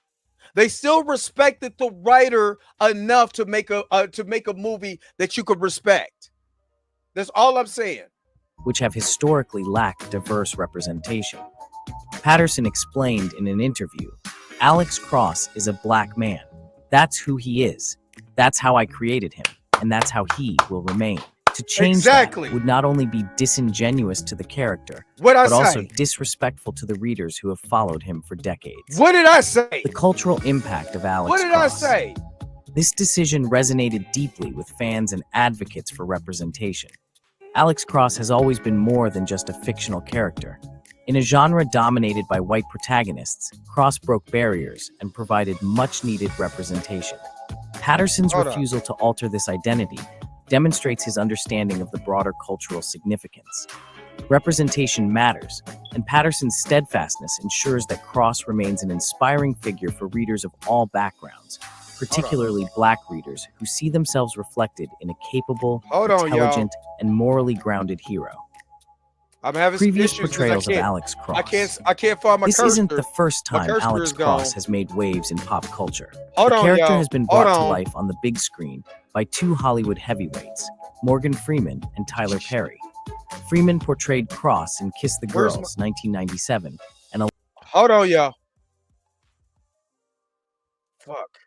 they still respected the writer enough to make a movie that you could respect. That's all I'm saying. Which have historically lacked diverse representation. Patterson explained in an interview, Alex Cross is a black man. That's who he is. That's how I created him, and that's how he will remain. To change that would not only be disingenuous to the character, but also disrespectful to the readers who have followed him for decades. What did I say? The cultural impact of Alex Cross. What did I say? This decision resonated deeply with fans and advocates for representation. Alex Cross has always been more than just a fictional character. In a genre dominated by white protagonists, Cross broke barriers and provided much-needed representation. Patterson's refusal to alter this identity demonstrates his understanding of the broader cultural significance. Representation matters, and Patterson's steadfastness ensures that Cross remains an inspiring figure for readers of all backgrounds, particularly Black readers who see themselves reflected in a capable, intelligent, and morally grounded hero. I'm having previous portrayals of Alex Cross. I can't find my This cursor. Isn't the first time Alex Cross has made waves in pop culture. The character has been brought to life on the big screen by two Hollywood heavyweights, Morgan Freeman and Tyler Perry. Freeman portrayed Cross in Kiss the Girls, 1997, and hold on, y'all. Fuck.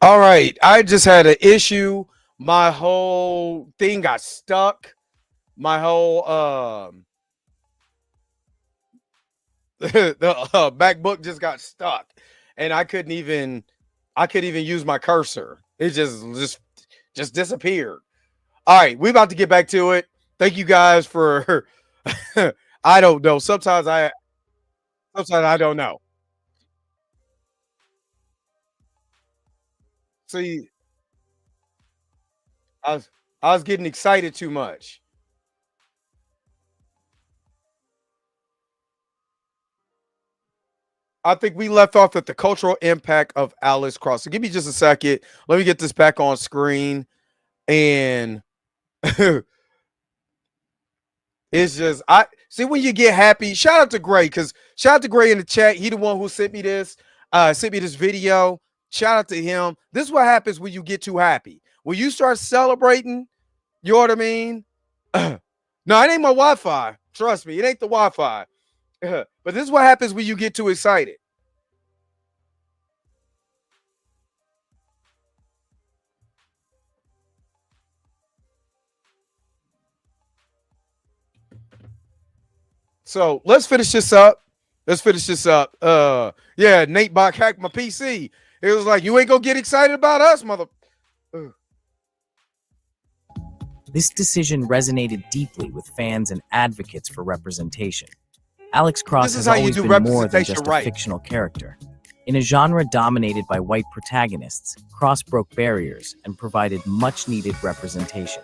All right, I just had an issue. My whole thing got stuck. My whole the MacBook just got stuck, and I couldn't even use my cursor. It just disappeared. All right, we about to get back to it. Thank you guys for I don't know. Sometimes I don't know. See, I was getting excited too much. I think we left off at the cultural impact of Alex Cross. So give me just a second. Let me get this back on screen. And it's just I see when you get happy. Shout out to Gray, because shout out to Gray in the chat. He the one who sent me this video. Shout out to him. This is what happens when you get too happy. When you start celebrating, you know what I mean? No, it ain't my Wi-Fi. Trust me, it ain't the Wi-Fi. But this is what happens when you get too excited. So let's finish this up. Yeah, Nate Bach hacked my PC. It was like, you ain't gonna get excited about us, mother. This decision resonated deeply with fans and advocates for representation. Alex Cross has always been more than just a fictional character. In a genre dominated by white protagonists, Cross broke barriers and provided much-needed representation.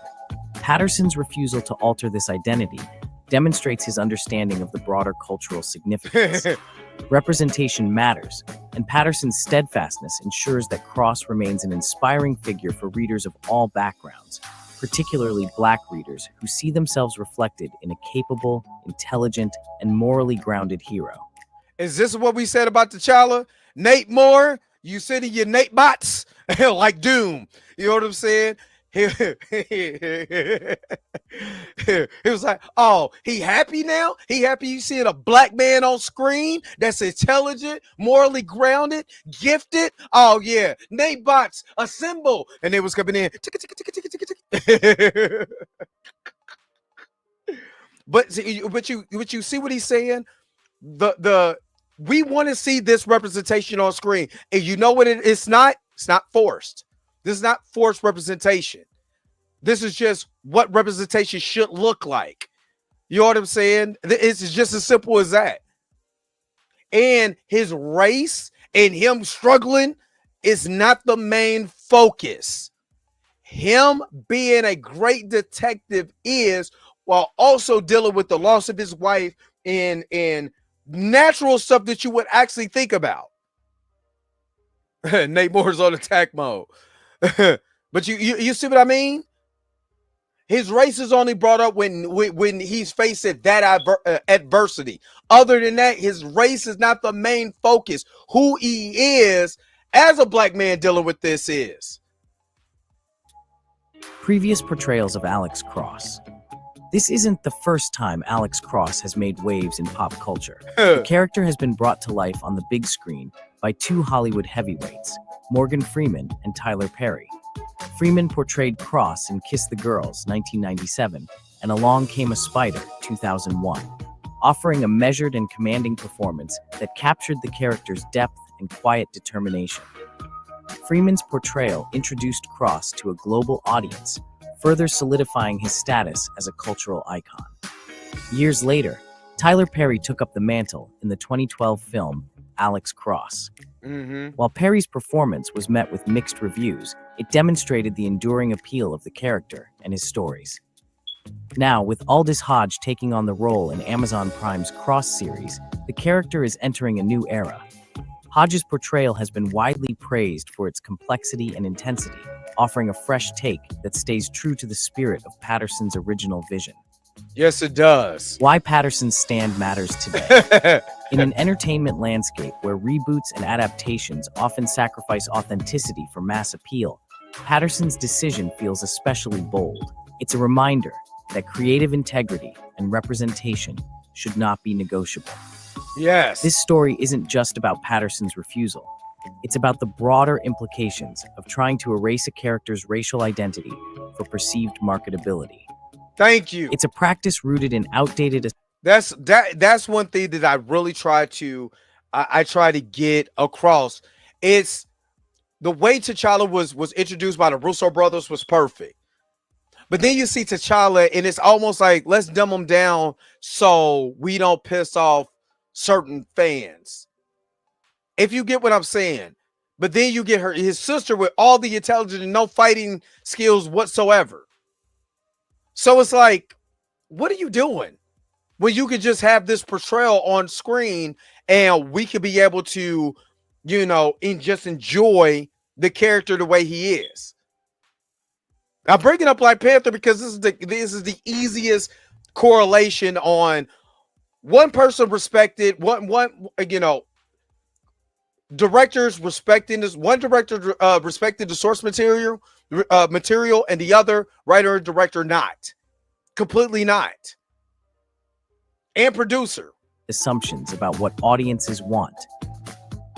Patterson's refusal to alter this identity demonstrates his understanding of the broader cultural significance. Representation matters, and Patterson's steadfastness ensures that Cross remains an inspiring figure for readers of all backgrounds, particularly Black readers who see themselves reflected in a capable, intelligent, and morally grounded hero. Is this what we said about T'Challa? Nate Moore, you sending your Nate bots like Doom. You know what I'm saying? He was like, oh, he happy now? He happy you seeing a Black man on screen that's intelligent, morally grounded, gifted? Oh, yeah. Nate bots, assemble. And they was coming in. But you see what he's saying? We want to see this representation on screen. And you know what it's not? It's not forced. This is not forced representation. This is just what representation should look like. You know what I'm saying? It's just as simple as that. And his race and him struggling is not the main focus. Him being a great detective is, while also dealing with the loss of his wife and natural stuff that you would actually think about. Nate Moore's on attack mode. But you see what I mean? His race is only brought up when he's facing that adversity. Other than that, his race is not the main focus. Who he is as a Black man dealing with this is. Previous portrayals of Alex Cross. This isn't the first time Alex Cross has made waves in pop culture. The character has been brought to life on the big screen by two Hollywood heavyweights, Morgan Freeman and Tyler Perry. Freeman portrayed Cross in Kiss the Girls, 1997, and Along Came a Spider, 2001, offering a measured and commanding performance that captured the character's depth and quiet determination. Freeman's portrayal introduced Cross to a global audience, further solidifying his status as a cultural icon. Years later, Tyler Perry took up the mantle in the 2012 film Alex Cross. While Perry's performance was met with mixed reviews, it demonstrated the enduring appeal of the character and his stories. Now, with Aldous Hodge taking on the role in Amazon Prime's Cross series, the character is entering a new era. Hodge's portrayal has been widely praised for its complexity and intensity, offering a fresh take that stays true to the spirit of Patterson's original vision. Yes, it does. Why Patterson's stand matters today. In an entertainment landscape where reboots and adaptations often sacrifice authenticity for mass appeal, Patterson's decision feels especially bold. It's a reminder that creative integrity and representation should not be negotiable. Yes. This story isn't just about Patterson's refusal. It's about the broader implications of trying to erase a character's racial identity for perceived marketability. Thank you. It's a practice rooted in outdated. That's one thing that I really try to I try to get across. It's the way T'Challa was introduced by the Russo brothers was perfect. But then you see T'Challa and it's almost like, let's dumb him down so we don't piss off certain fans. If you get what I'm saying. But then you get his sister with all the intelligence and no fighting skills whatsoever. So it's like, what are you doing? When you could just have this portrayal on screen and we could be able to, just enjoy the character the way he is. I'm bringing up Black Panther because this is the easiest correlation on one person respected, directors respecting this. One director respected the source material, and the other writer and director not. Completely not. And producer. Assumptions about what audiences want.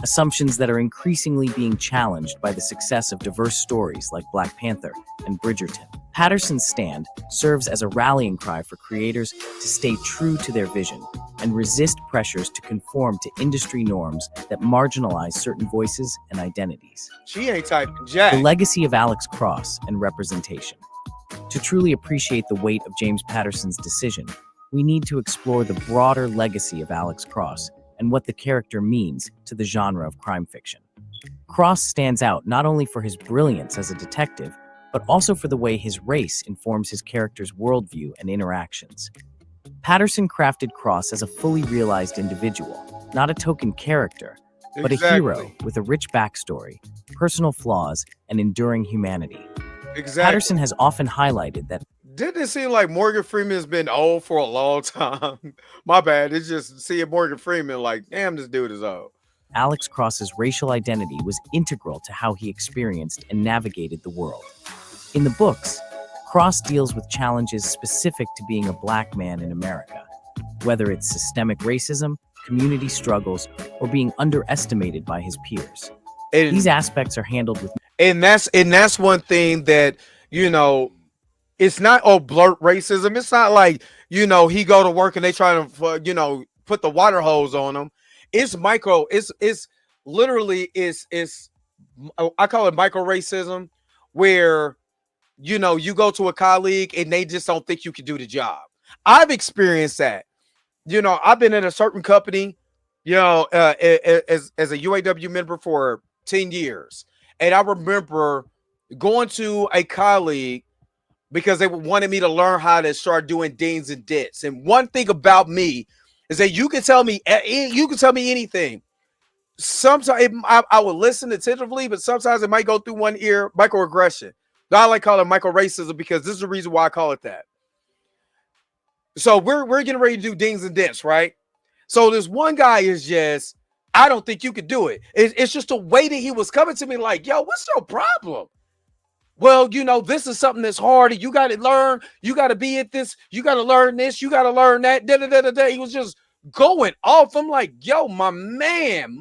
Assumptions that are increasingly being challenged by the success of diverse stories like Black Panther and Bridgerton. Patterson's stand serves as a rallying cry for creators to stay true to their vision and resist pressures to conform to industry norms that marginalize certain voices and identities. She ain't typing jack. The legacy of Alex Cross and representation. To truly appreciate the weight of James Patterson's decision, we need to explore the broader legacy of Alex Cross and what the character means to the genre of crime fiction. Cross stands out not only for his brilliance as a detective, but also for the way his race informs his character's worldview and interactions. Patterson crafted Cross as a fully realized individual, not a token character, but a hero with a rich backstory, personal flaws, and enduring humanity. Exactly. Patterson has often highlighted that. Didn't it seem like Morgan Freeman's been old for a long time? My bad. It's just seeing Morgan Freeman like, damn, this dude is old. Alex Cross's racial identity was integral to how he experienced and navigated the world. In the books, Cross deals with challenges specific to being a Black man in America, whether it's systemic racism, community struggles, or being underestimated by his peers. These aspects are handled with. And that's one thing that, it's not blurt racism. It's not like, he go to work and they try to, put the water hose on him. It's micro. It's literally I call it micro racism, where, you go to a colleague and they just don't think you can do the job. I've experienced that. I've been in a certain company, as a UAW member for 10 years. And I remember going to a colleague because they wanted me to learn how to start doing dings and dits. And one thing about me is that you can tell me anything. Sometimes I would listen attentively, but sometimes it might go through one ear. Microaggression. I like calling it micro racism because this is the reason why I call it that. So we're getting ready to do dings and dents, right? So this one guy is just, I don't think you could do it. It's just the way that he was coming to me like, yo, what's your problem? Well, this is something that's hard. And you got to learn. You got to be at this. You got to learn this. You got to learn that. He was just going off. I'm like, yo, my man.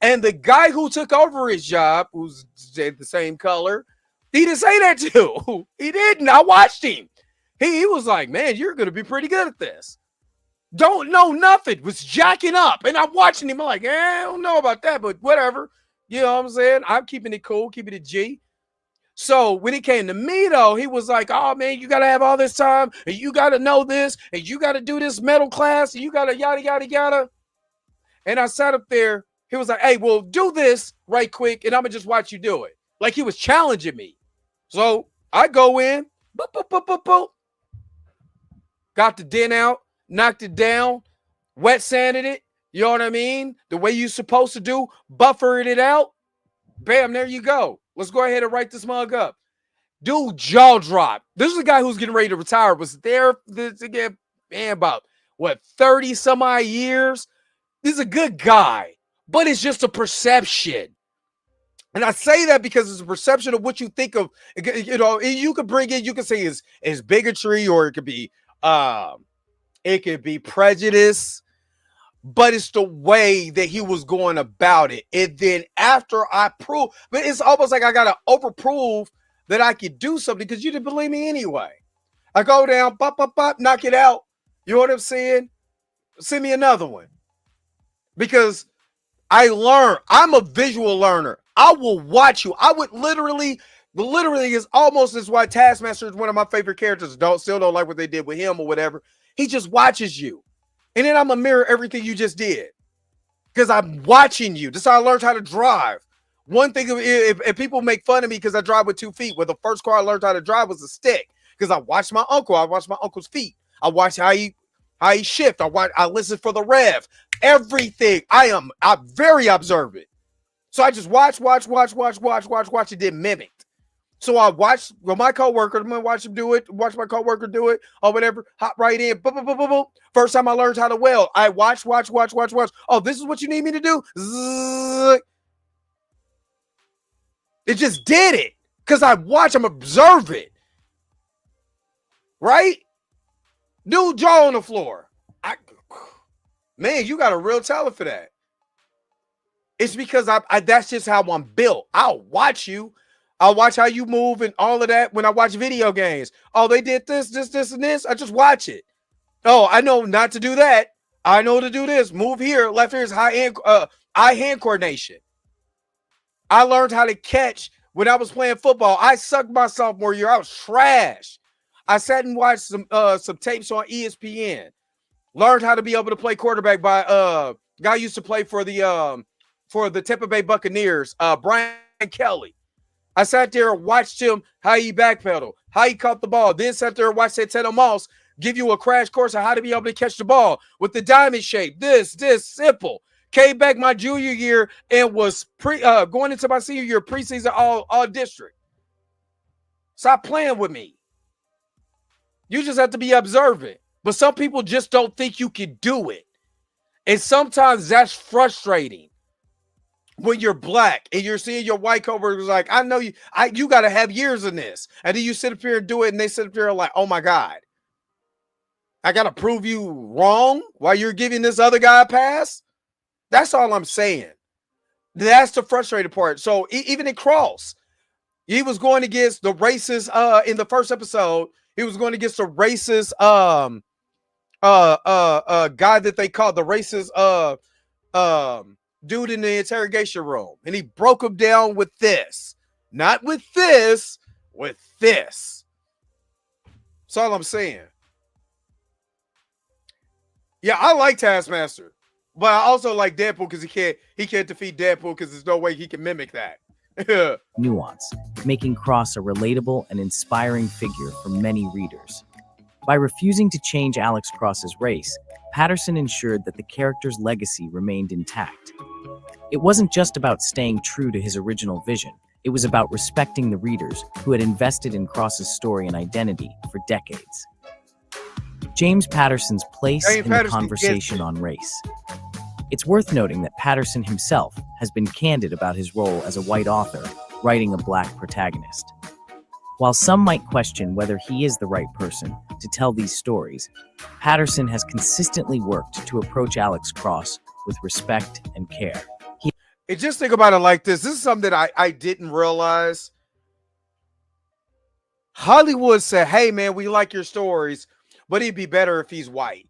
And the guy who took over his job, who's the same color, he didn't say that too. He didn't. I watched him. He was like, man, you're going to be pretty good at this. Don't know nothing. Was jacking up. And I'm watching him. I'm like, I don't know about that, but whatever. You know what I'm saying? I'm keeping it cool, keeping it G. So when it came to me, though, he was like, oh, man, you got to have all this time, and you got to know this, and you got to do this metal class, and you got to yada, yada, yada. And I sat up there. He was like, hey, well, do this right quick, and I'm going to just watch you do it. Like he was challenging me. So I go in, boop, boop, boop, boop, boop. Got the dent out, knocked it down, wet sanded it. You know what I mean? The way you're supposed to do, buffered it out. Bam, there you go. Let's go ahead and write this mug up. Dude, jaw drop. This is a guy who's getting ready to retire. Was there again, man, about 30 some odd years. This is a good guy, but it's just a perception. And I say that because it's a perception of what you think of. You could bring in, you could say is bigotry, or it could be prejudice. but it's the way that he was going about it. And then after I prove, but it's almost like I got to overprove that I could do something because you didn't believe me anyway. I go down, pop, pop, pop, knock it out. You know what I'm saying? Send me another one. Because I learn. I'm a visual learner. I will watch you. I would literally is almost as why Taskmaster is one of my favorite characters. Still don't like what they did with him or whatever. He just watches you. And then I'm going to mirror everything you just did. Because I'm watching you. That's how I learned how to drive. One thing, if people make fun of me because I drive with 2 feet, well, the first car I learned how to drive was a stick. Because I watched my uncle. I watched my uncle's feet. I watched how he shift. I listen for the rev. Everything. I'm very observant. So I just watch, and then mimic. So I watched my coworker. I'm gonna watch him do it. Watch my coworker do it or whatever. Hop right in. Boom, boom, boom, boom, boom. First time I learned how to weld, I watch. Oh, this is what you need me to do. Zzz. It just did it because I watch. I'm observant. Right? Dude, jaw on the floor. Man, you got a real talent for that. It's because I that's just how I'm built. I'll watch you. I'll watch how you move and all of that when I watch video games. Oh, they did this, and this. I just watch it. Oh, I know not to do that. I know to do this. Move here. Left here is eye-hand coordination. I learned how to catch when I was playing football. I sucked my sophomore year. I was trash. I sat and watched some tapes on ESPN. Learned how to be able to play quarterback by guy used to play for the Tampa Bay Buccaneers, Brian Kelly. I sat there and watched him how he backpedaled, how he caught the ball. Then sat there and watched Santana Moss give you a crash course on how to be able to catch the ball with the diamond shape. This simple. Came back my junior year and was going into my senior year preseason all district. Stop playing with me. You just have to be observant. But some people just don't think you can do it. And sometimes that's frustrating. When you're black and you're seeing your white coworkers like, I know you got to have years in this. And then you sit up here and do it and they sit up here like, oh my God, I got to prove you wrong while you're giving this other guy a pass. That's all I'm saying. That's the frustrating part. So even in Cross, he was going against the racist in the first episode. He was going against the racist guy that they called the racist dude in the interrogation room, and he broke him down with this, not with this, with this. That's all I'm saying. Yeah, I like Taskmaster, but I also like Deadpool because he can't defeat Deadpool because there's no way he can mimic that. Nuance, making Cross a relatable and inspiring figure for many readers. By refusing to change Alex Cross's race, Patterson ensured that the character's legacy remained intact. It wasn't just about staying true to his original vision. It was about respecting the readers who had invested in Cross's story and identity for decades. James Patterson's place in the conversation on race. It's worth noting that Patterson himself has been candid about his role as a white author, writing a black protagonist. While some might question whether he is the right person to tell these stories, Patterson has consistently worked to approach Alex Cross with respect and care. Just think about it like this. This is something that I didn't realize. Hollywood said, hey, man, we like your stories, but it'd be better if he's white.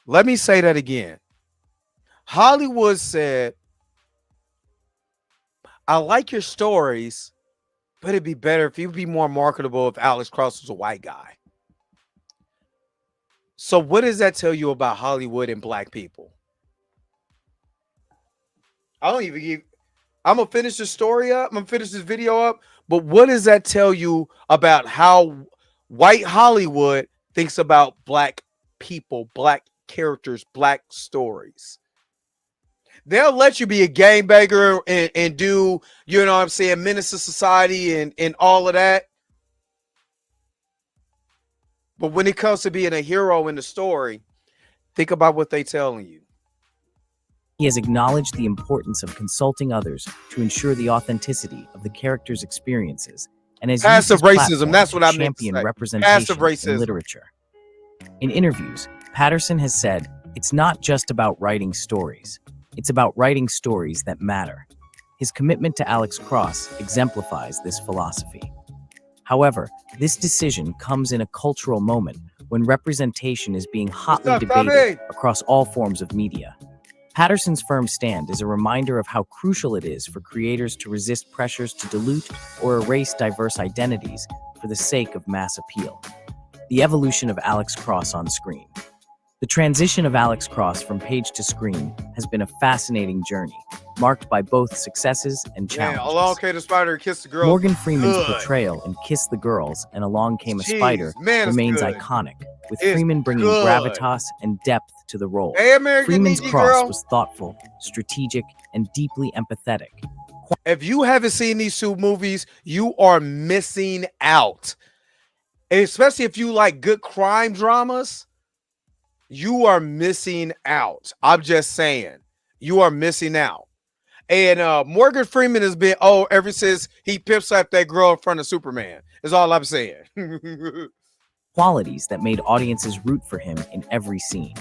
Let me say that again. Hollywood said, I like your stories, but it'd be better if you'd be more marketable if Alex Cross was a white guy. So what does that tell you about Hollywood and black people? I'm going to finish the story up. I'm going to finish this video up. But what does that tell you about how white Hollywood thinks about black people, black characters, black stories? They'll let you be a gangbanger and do, you know what I'm saying, menace to society and all of that. But when it comes to being a hero in the story, think about what they're telling you. He has acknowledged the importance of consulting others to ensure the authenticity of the character's experiences, and has passive used his racism. That's what I meant to champion say. representation Passive racism in literature. In interviews, Patterson has said, "It's not just about writing stories. It's about writing stories that matter." His commitment to Alex Cross exemplifies this philosophy. However, this decision comes in a cultural moment when representation is being hotly debated across all forms of media. Patterson's firm stand is a reminder of how crucial it is for creators to resist pressures to dilute or erase diverse identities for the sake of mass appeal. The evolution of Alex Cross on screen. The transition of Alex Cross from page to screen has been a fascinating journey, marked by both successes and challenges. Along Came the Spider and Kiss the Girls. Morgan Freeman's portrayal in Kiss the Girls and Along Came a Spider remains iconic, with Freeman bringing gravitas and depth to the role. Freeman's Cross was thoughtful, strategic, and deeply empathetic. If you haven't seen these two movies, you are missing out. Especially if you like good crime dramas, you are missing out. I'm just saying, you are missing out. And Morgan Freeman has been, ever since he pimp slapped that girl in front of Superman, is all I'm saying. Qualities that made audiences root for him in every scene.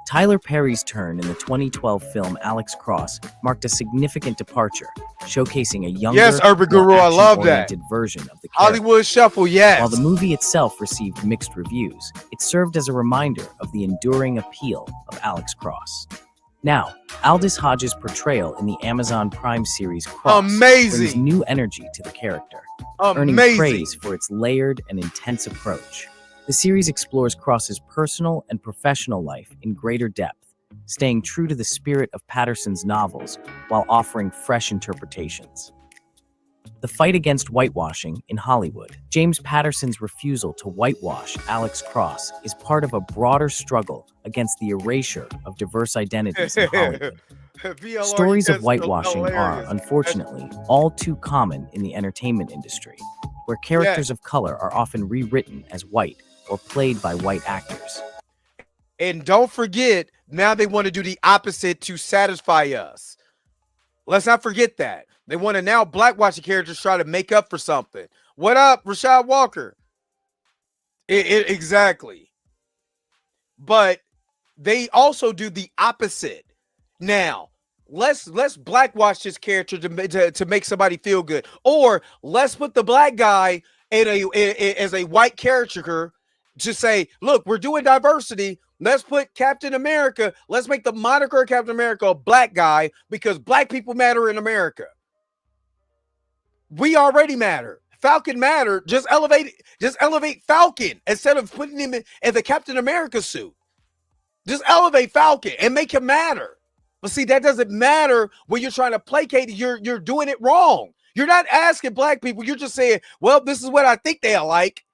Tyler Perry's turn in the 2012 film Alex Cross marked a significant departure, showcasing a younger, Urban Guru, I love that version of the character. Hollywood Shuffle, yes. While the movie itself received mixed reviews, it served as a reminder of the enduring appeal of Alex Cross. Now, Aldous Hodge's portrayal in the Amazon Prime series Cross brings new energy to the character, earning praise for its layered and intense approach. The series explores Cross's personal and professional life in greater depth, staying true to the spirit of Patterson's novels while offering fresh interpretations. The fight against whitewashing in Hollywood. James Patterson's refusal to whitewash Alex Cross is part of a broader struggle against the erasure of diverse identities in Hollywood. Stories of whitewashing are, unfortunately, all too common in the entertainment industry, where characters of color are often rewritten as white or played by white actors. And don't forget, now they want to do the opposite to satisfy us. Let's not forget that. They want to now blackwashing characters try to make up for something. What up, Rashad Walker? Exactly. But they also do the opposite. Now, let's blackwash this character to make somebody feel good. Or let's put the black guy as a white caricature to say, look, we're doing diversity. Let's put Captain America. Let's make the moniker of Captain America a black guy because black people matter in America. We already matter. Falcon matter. Just elevate Falcon instead of putting him in the Captain America suit. Just elevate Falcon and make him matter. But see, that doesn't matter when you're trying to placate. You're doing it wrong. You're not asking black people. You're just saying, well, this is what I think they are like.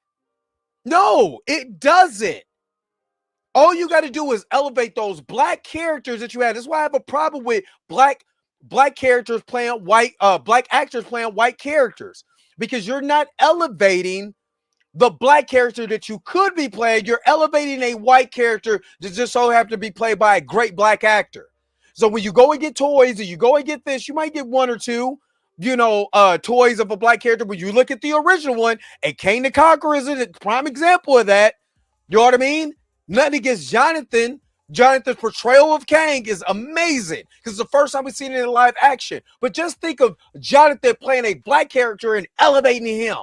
No, it doesn't. All you got to do is elevate those black characters that you have. That's why I have a problem with black characters playing white, black actors playing white characters, because you're not elevating the black character that you could be playing. You're elevating a white character that just so happen to be played by a great black actor. So when you go and get toys, or you go and get this, you might get one or two, toys of a black character. But you look at the original one, and Kane the Conqueror is a prime example of that. You know what I mean? Nothing against Jonathan. Jonathan's portrayal of Kang is amazing because it's the first time we've seen it in live action. But just think of Jonathan playing a black character and elevating him.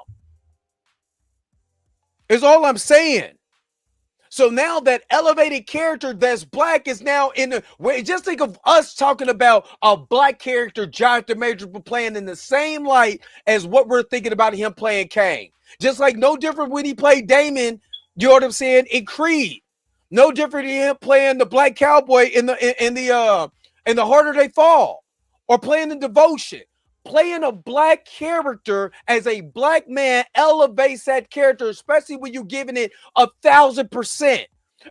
Is all I'm saying. So now that elevated character that's black is now in the way. Just think of us talking about a black character, Jonathan Majors, playing in the same light as what we're thinking about him playing Kang. Just like no different when he played Damon, you know what I'm saying, in Creed. No different than him playing the black cowboy in the Harder They Fall, or playing in Devotion. Playing a black character as a black man elevates that character, especially when you're giving it 1,000%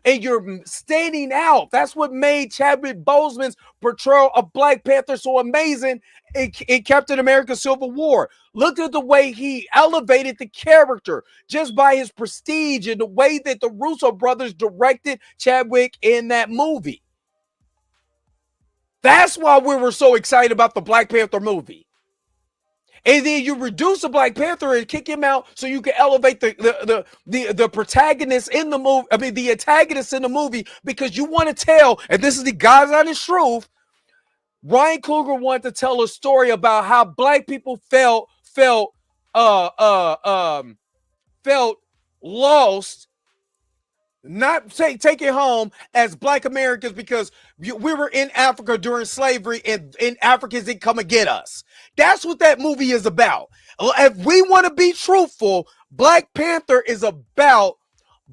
and you're standing out. That's what made Chadwick Boseman's portrayal of Black Panther so amazing in Captain America Civil War. Look at the way he elevated the character just by his prestige and the way that the Russo brothers directed Chadwick in that movie. That's why we were so excited about the Black Panther movie. And then you reduce the Black Panther and kick him out so you can elevate the protagonist in the movie. I mean, the antagonist in the movie, because you want to tell, and this is the God's honest truth. Ryan Coogler wanted to tell a story about how Black people felt lost, not taken home as Black Americans, because we were in Africa during slavery and Africans didn't come and get us. That's what that movie is about. If we want to be truthful, Black Panther is about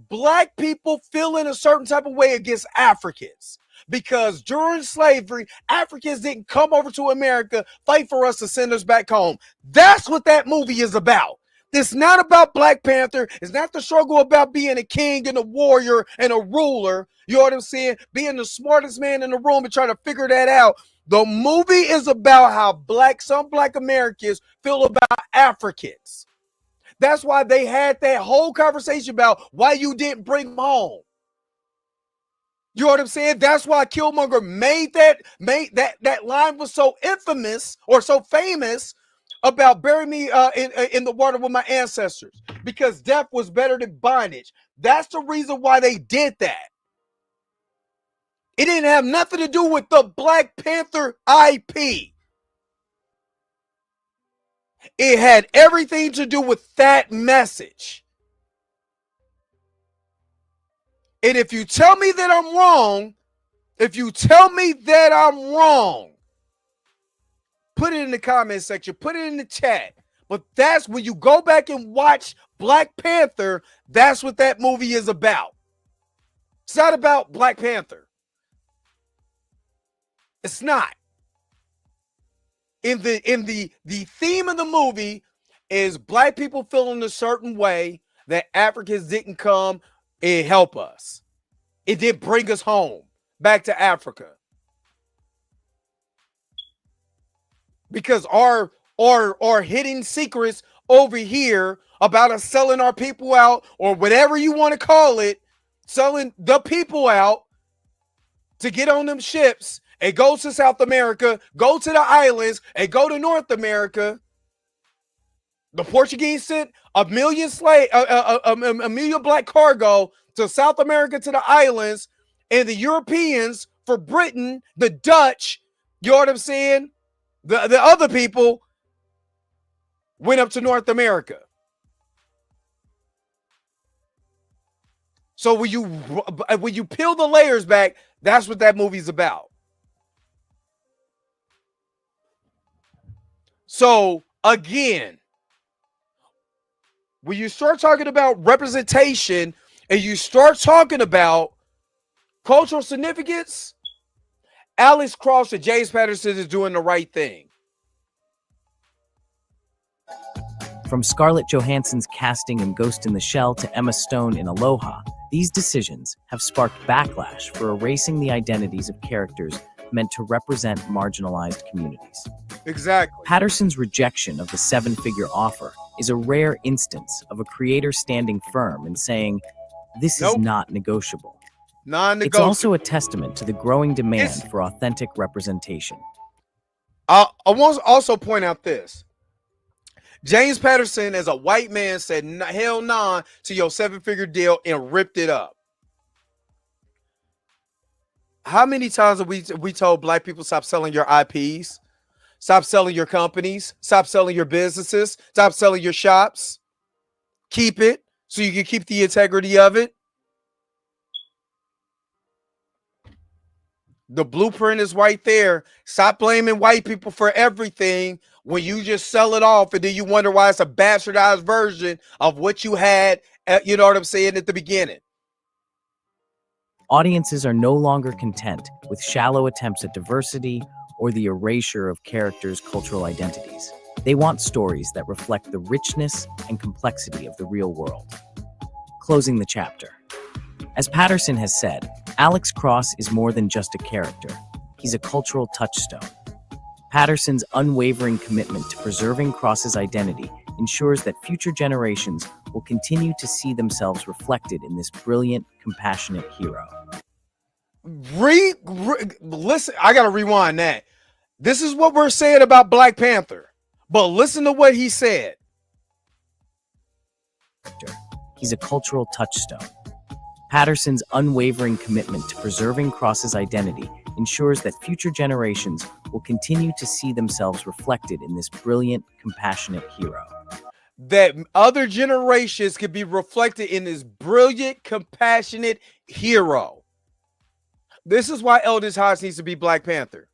Black people feeling a certain type of way against Africans. Because during slavery, Africans didn't come over to America, fight for us to send us back home. That's what that movie is about. It's not about Black Panther. It's not the struggle about being a king and a warrior and a ruler. You know what I'm saying? Being the smartest man in the room and trying to figure that out. The movie is about how some Black Americans feel about Africans. That's why they had that whole conversation about why you didn't bring them home. You know what I'm saying? That's why Killmonger made that line was so infamous or so famous about bury me in the water with my ancestors, because death was better than bondage. That's the reason why they did that. It didn't have nothing to do with the Black Panther IP. It had everything to do with that message. And if you tell me that I'm wrong, put it in the comment section, put it in the chat. But that's when you go back and watch Black Panther, that's what that movie is about. It's not about Black Panther. It's not. In the theme of the movie is Black people feeling a certain way that Africans didn't come and help us. It did bring us home back to Africa. Because our hidden secrets over here about us selling our people out, or whatever you want to call it, selling the people out to get on them ships and go to South America, go to the islands, and go to North America. The Portuguese sent a million Black cargo to South America, to the islands, and the Europeans for Britain, the Dutch, you know what I'm saying? The other people went up to North America. So when you peel the layers back, that's what that movie's about. So again, when you start talking about representation and you start talking about cultural significance, Alex Cross and James Patterson is doing the right thing. From Scarlett Johansson's casting in Ghost in the Shell to Emma Stone in Aloha, these decisions have sparked backlash for erasing the identities of characters meant to represent marginalized communities. Exactly. Patterson's rejection of the seven-figure offer is a rare instance of a creator standing firm and saying, this is not negotiable. Non-negotiable. It's also a testament to the growing demand for authentic representation. I want to also point out this. James Patterson, as a white man, said hell nah to your seven-figure deal and ripped it up. How many times have we told Black people stop selling your IPs? Stop selling your companies. Stop selling your businesses. Stop selling your shops. Keep it so you can keep the integrity of it. The blueprint is right there. Stop blaming white people for everything when you just sell it off and then you wonder why it's a bastardized version of what you had, you know what I'm saying, at the beginning. Audiences are no longer content with shallow attempts at diversity or the erasure of characters' cultural identities. They want stories that reflect the richness and complexity of the real world. Closing the chapter. As Patterson has said, Alex Cross is more than just a character. He's a cultural touchstone. Patterson's unwavering commitment to preserving Cross's identity ensures that future generations will continue to see themselves reflected in this brilliant, compassionate hero. Listen, I gotta rewind that. This is what we're saying about Black Panther. But listen to what he said. He's a cultural touchstone. Patterson's unwavering commitment to preserving Cross's identity ensures that future generations will continue to see themselves reflected in this brilliant, compassionate hero. That other generations could be reflected in this brilliant, compassionate hero. This is why Eldridge Hodge needs to be Black Panther.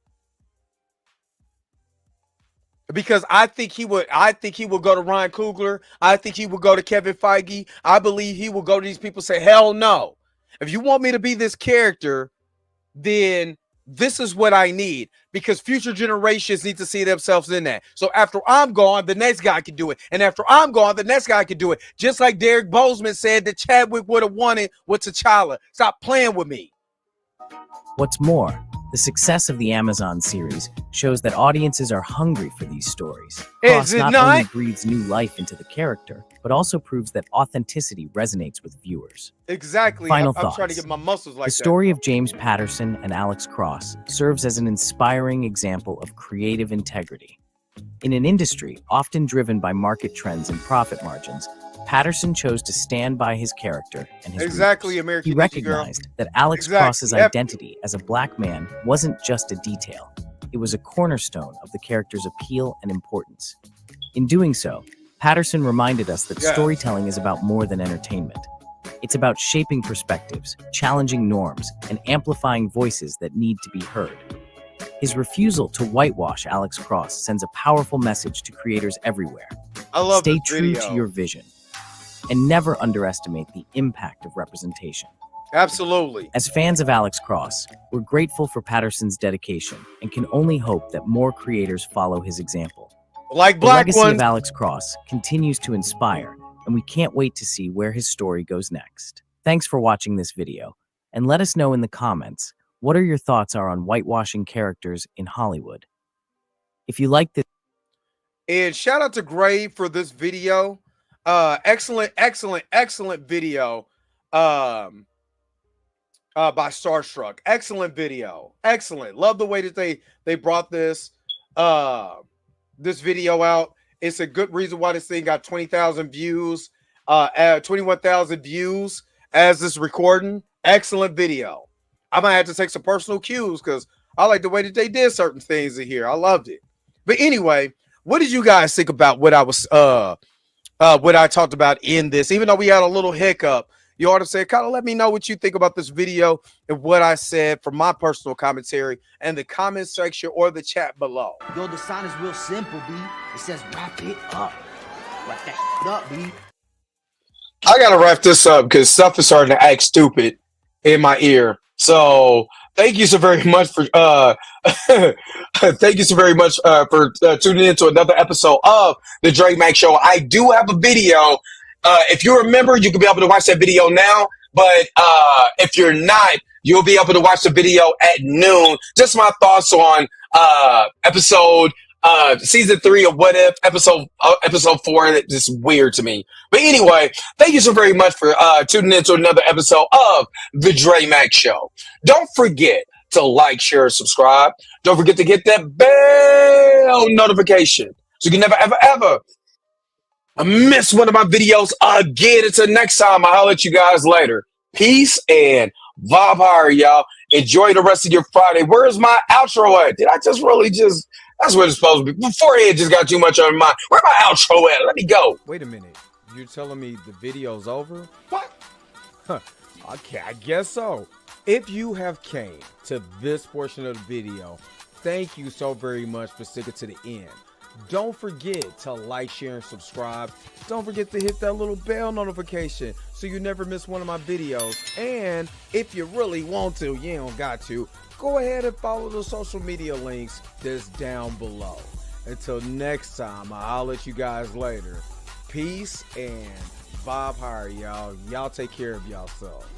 Because I think he would go to Ryan Coogler. I think he would go to Kevin Feige. I believe he will go to these people and say, hell no. If you want me to be this character, then this is what I need, because future generations need to see themselves in that. So after I'm gone, the next guy can do it. And after I'm gone, the next guy can do it. Just like Derek Boseman said that Chadwick would have wanted with T'Challa. Stop playing with me. What's more, the success of the Amazon series shows that audiences are hungry for these stories. Cross not only breathes new life into the character, but also proves that authenticity resonates with viewers. Exactly. Final I'm thoughts. trying to get my muscles like that. The story of James Patterson and Alex Cross serves as an inspiring example of creative integrity. In an industry often driven by market trends and profit margins, Patterson chose to stand by his character and his Exactly, roots. American He Ninja recognized that Alex Cross's identity as a Black man wasn't just a detail. It was a cornerstone of the character's appeal and importance. In doing so, Patterson reminded us that storytelling is about more than entertainment. It's about shaping perspectives, challenging norms, and amplifying voices that need to be heard. His refusal to whitewash Alex Cross sends a powerful message to creators everywhere. I love Stay this true video. to your vision and never underestimate the impact of representation. Absolutely. As fans of Alex Cross, we're grateful for Patterson's dedication and can only hope that more creators follow his example. Like The Black legacy ones. of Alex Cross continues to inspire, and we can't wait to see where his story goes next. Thanks for watching this video, and let us know in the comments what are your thoughts are on whitewashing characters in Hollywood. If you like this, And shout out to Gray for this video. Excellent video. By Starstruck. Excellent video. Excellent. Love the way that they brought this video out. It's a good reason why this thing got 20,000 views, 21,000 views as this recording. Excellent video. I might have to take some personal cues because I like the way that they did certain things in here. I loved it. But anyway, what did you guys think about what I was what I talked about in this? Even though we had a little hiccup, you ought to say, kind of let me know what you think about this video and what I said from my personal commentary in the comment section or the chat below. Yo, the sign is real simple, B. It says wrap it up. Wrap that shit up, B. I gotta wrap this up because stuff is starting to act stupid in my ear. So thank you so very much for thank you so very much for tuning in to another episode of the Drake Mack Show. I do have a video. If you remember, you can be able to watch that video now. But if you're not, you'll be able to watch the video at noon. Just my thoughts on episode season 3 of What If, episode 4. It's just weird to me. But anyway, thank you so very much for tuning in to another episode of the Drake Mack Show. Don't forget to like, share, subscribe. Don't forget to get that bell notification so you can never, ever miss one of my videos again. Until next time, I'll let you guys later. Peace and vibe higher, y'all. Enjoy the rest of your Friday. Where's my outro at? Did I just really just... That's what it's supposed to be. Before it just got too much on my mind. Where my outro at? Let me go. Wait a minute. You're telling me the video's over? What? Huh. Okay, I guess so. If you have came to this portion of the video, thank you so very much for sticking to the end. Don't forget to like, share, and subscribe. Don't forget to hit that little bell notification so you never miss one of my videos. And if you really want to, you don't got to, go ahead and follow the social media links that's down below. Until next time, I'll let you guys later. Peace and vibe higher, y'all. Y'all take care of yourself.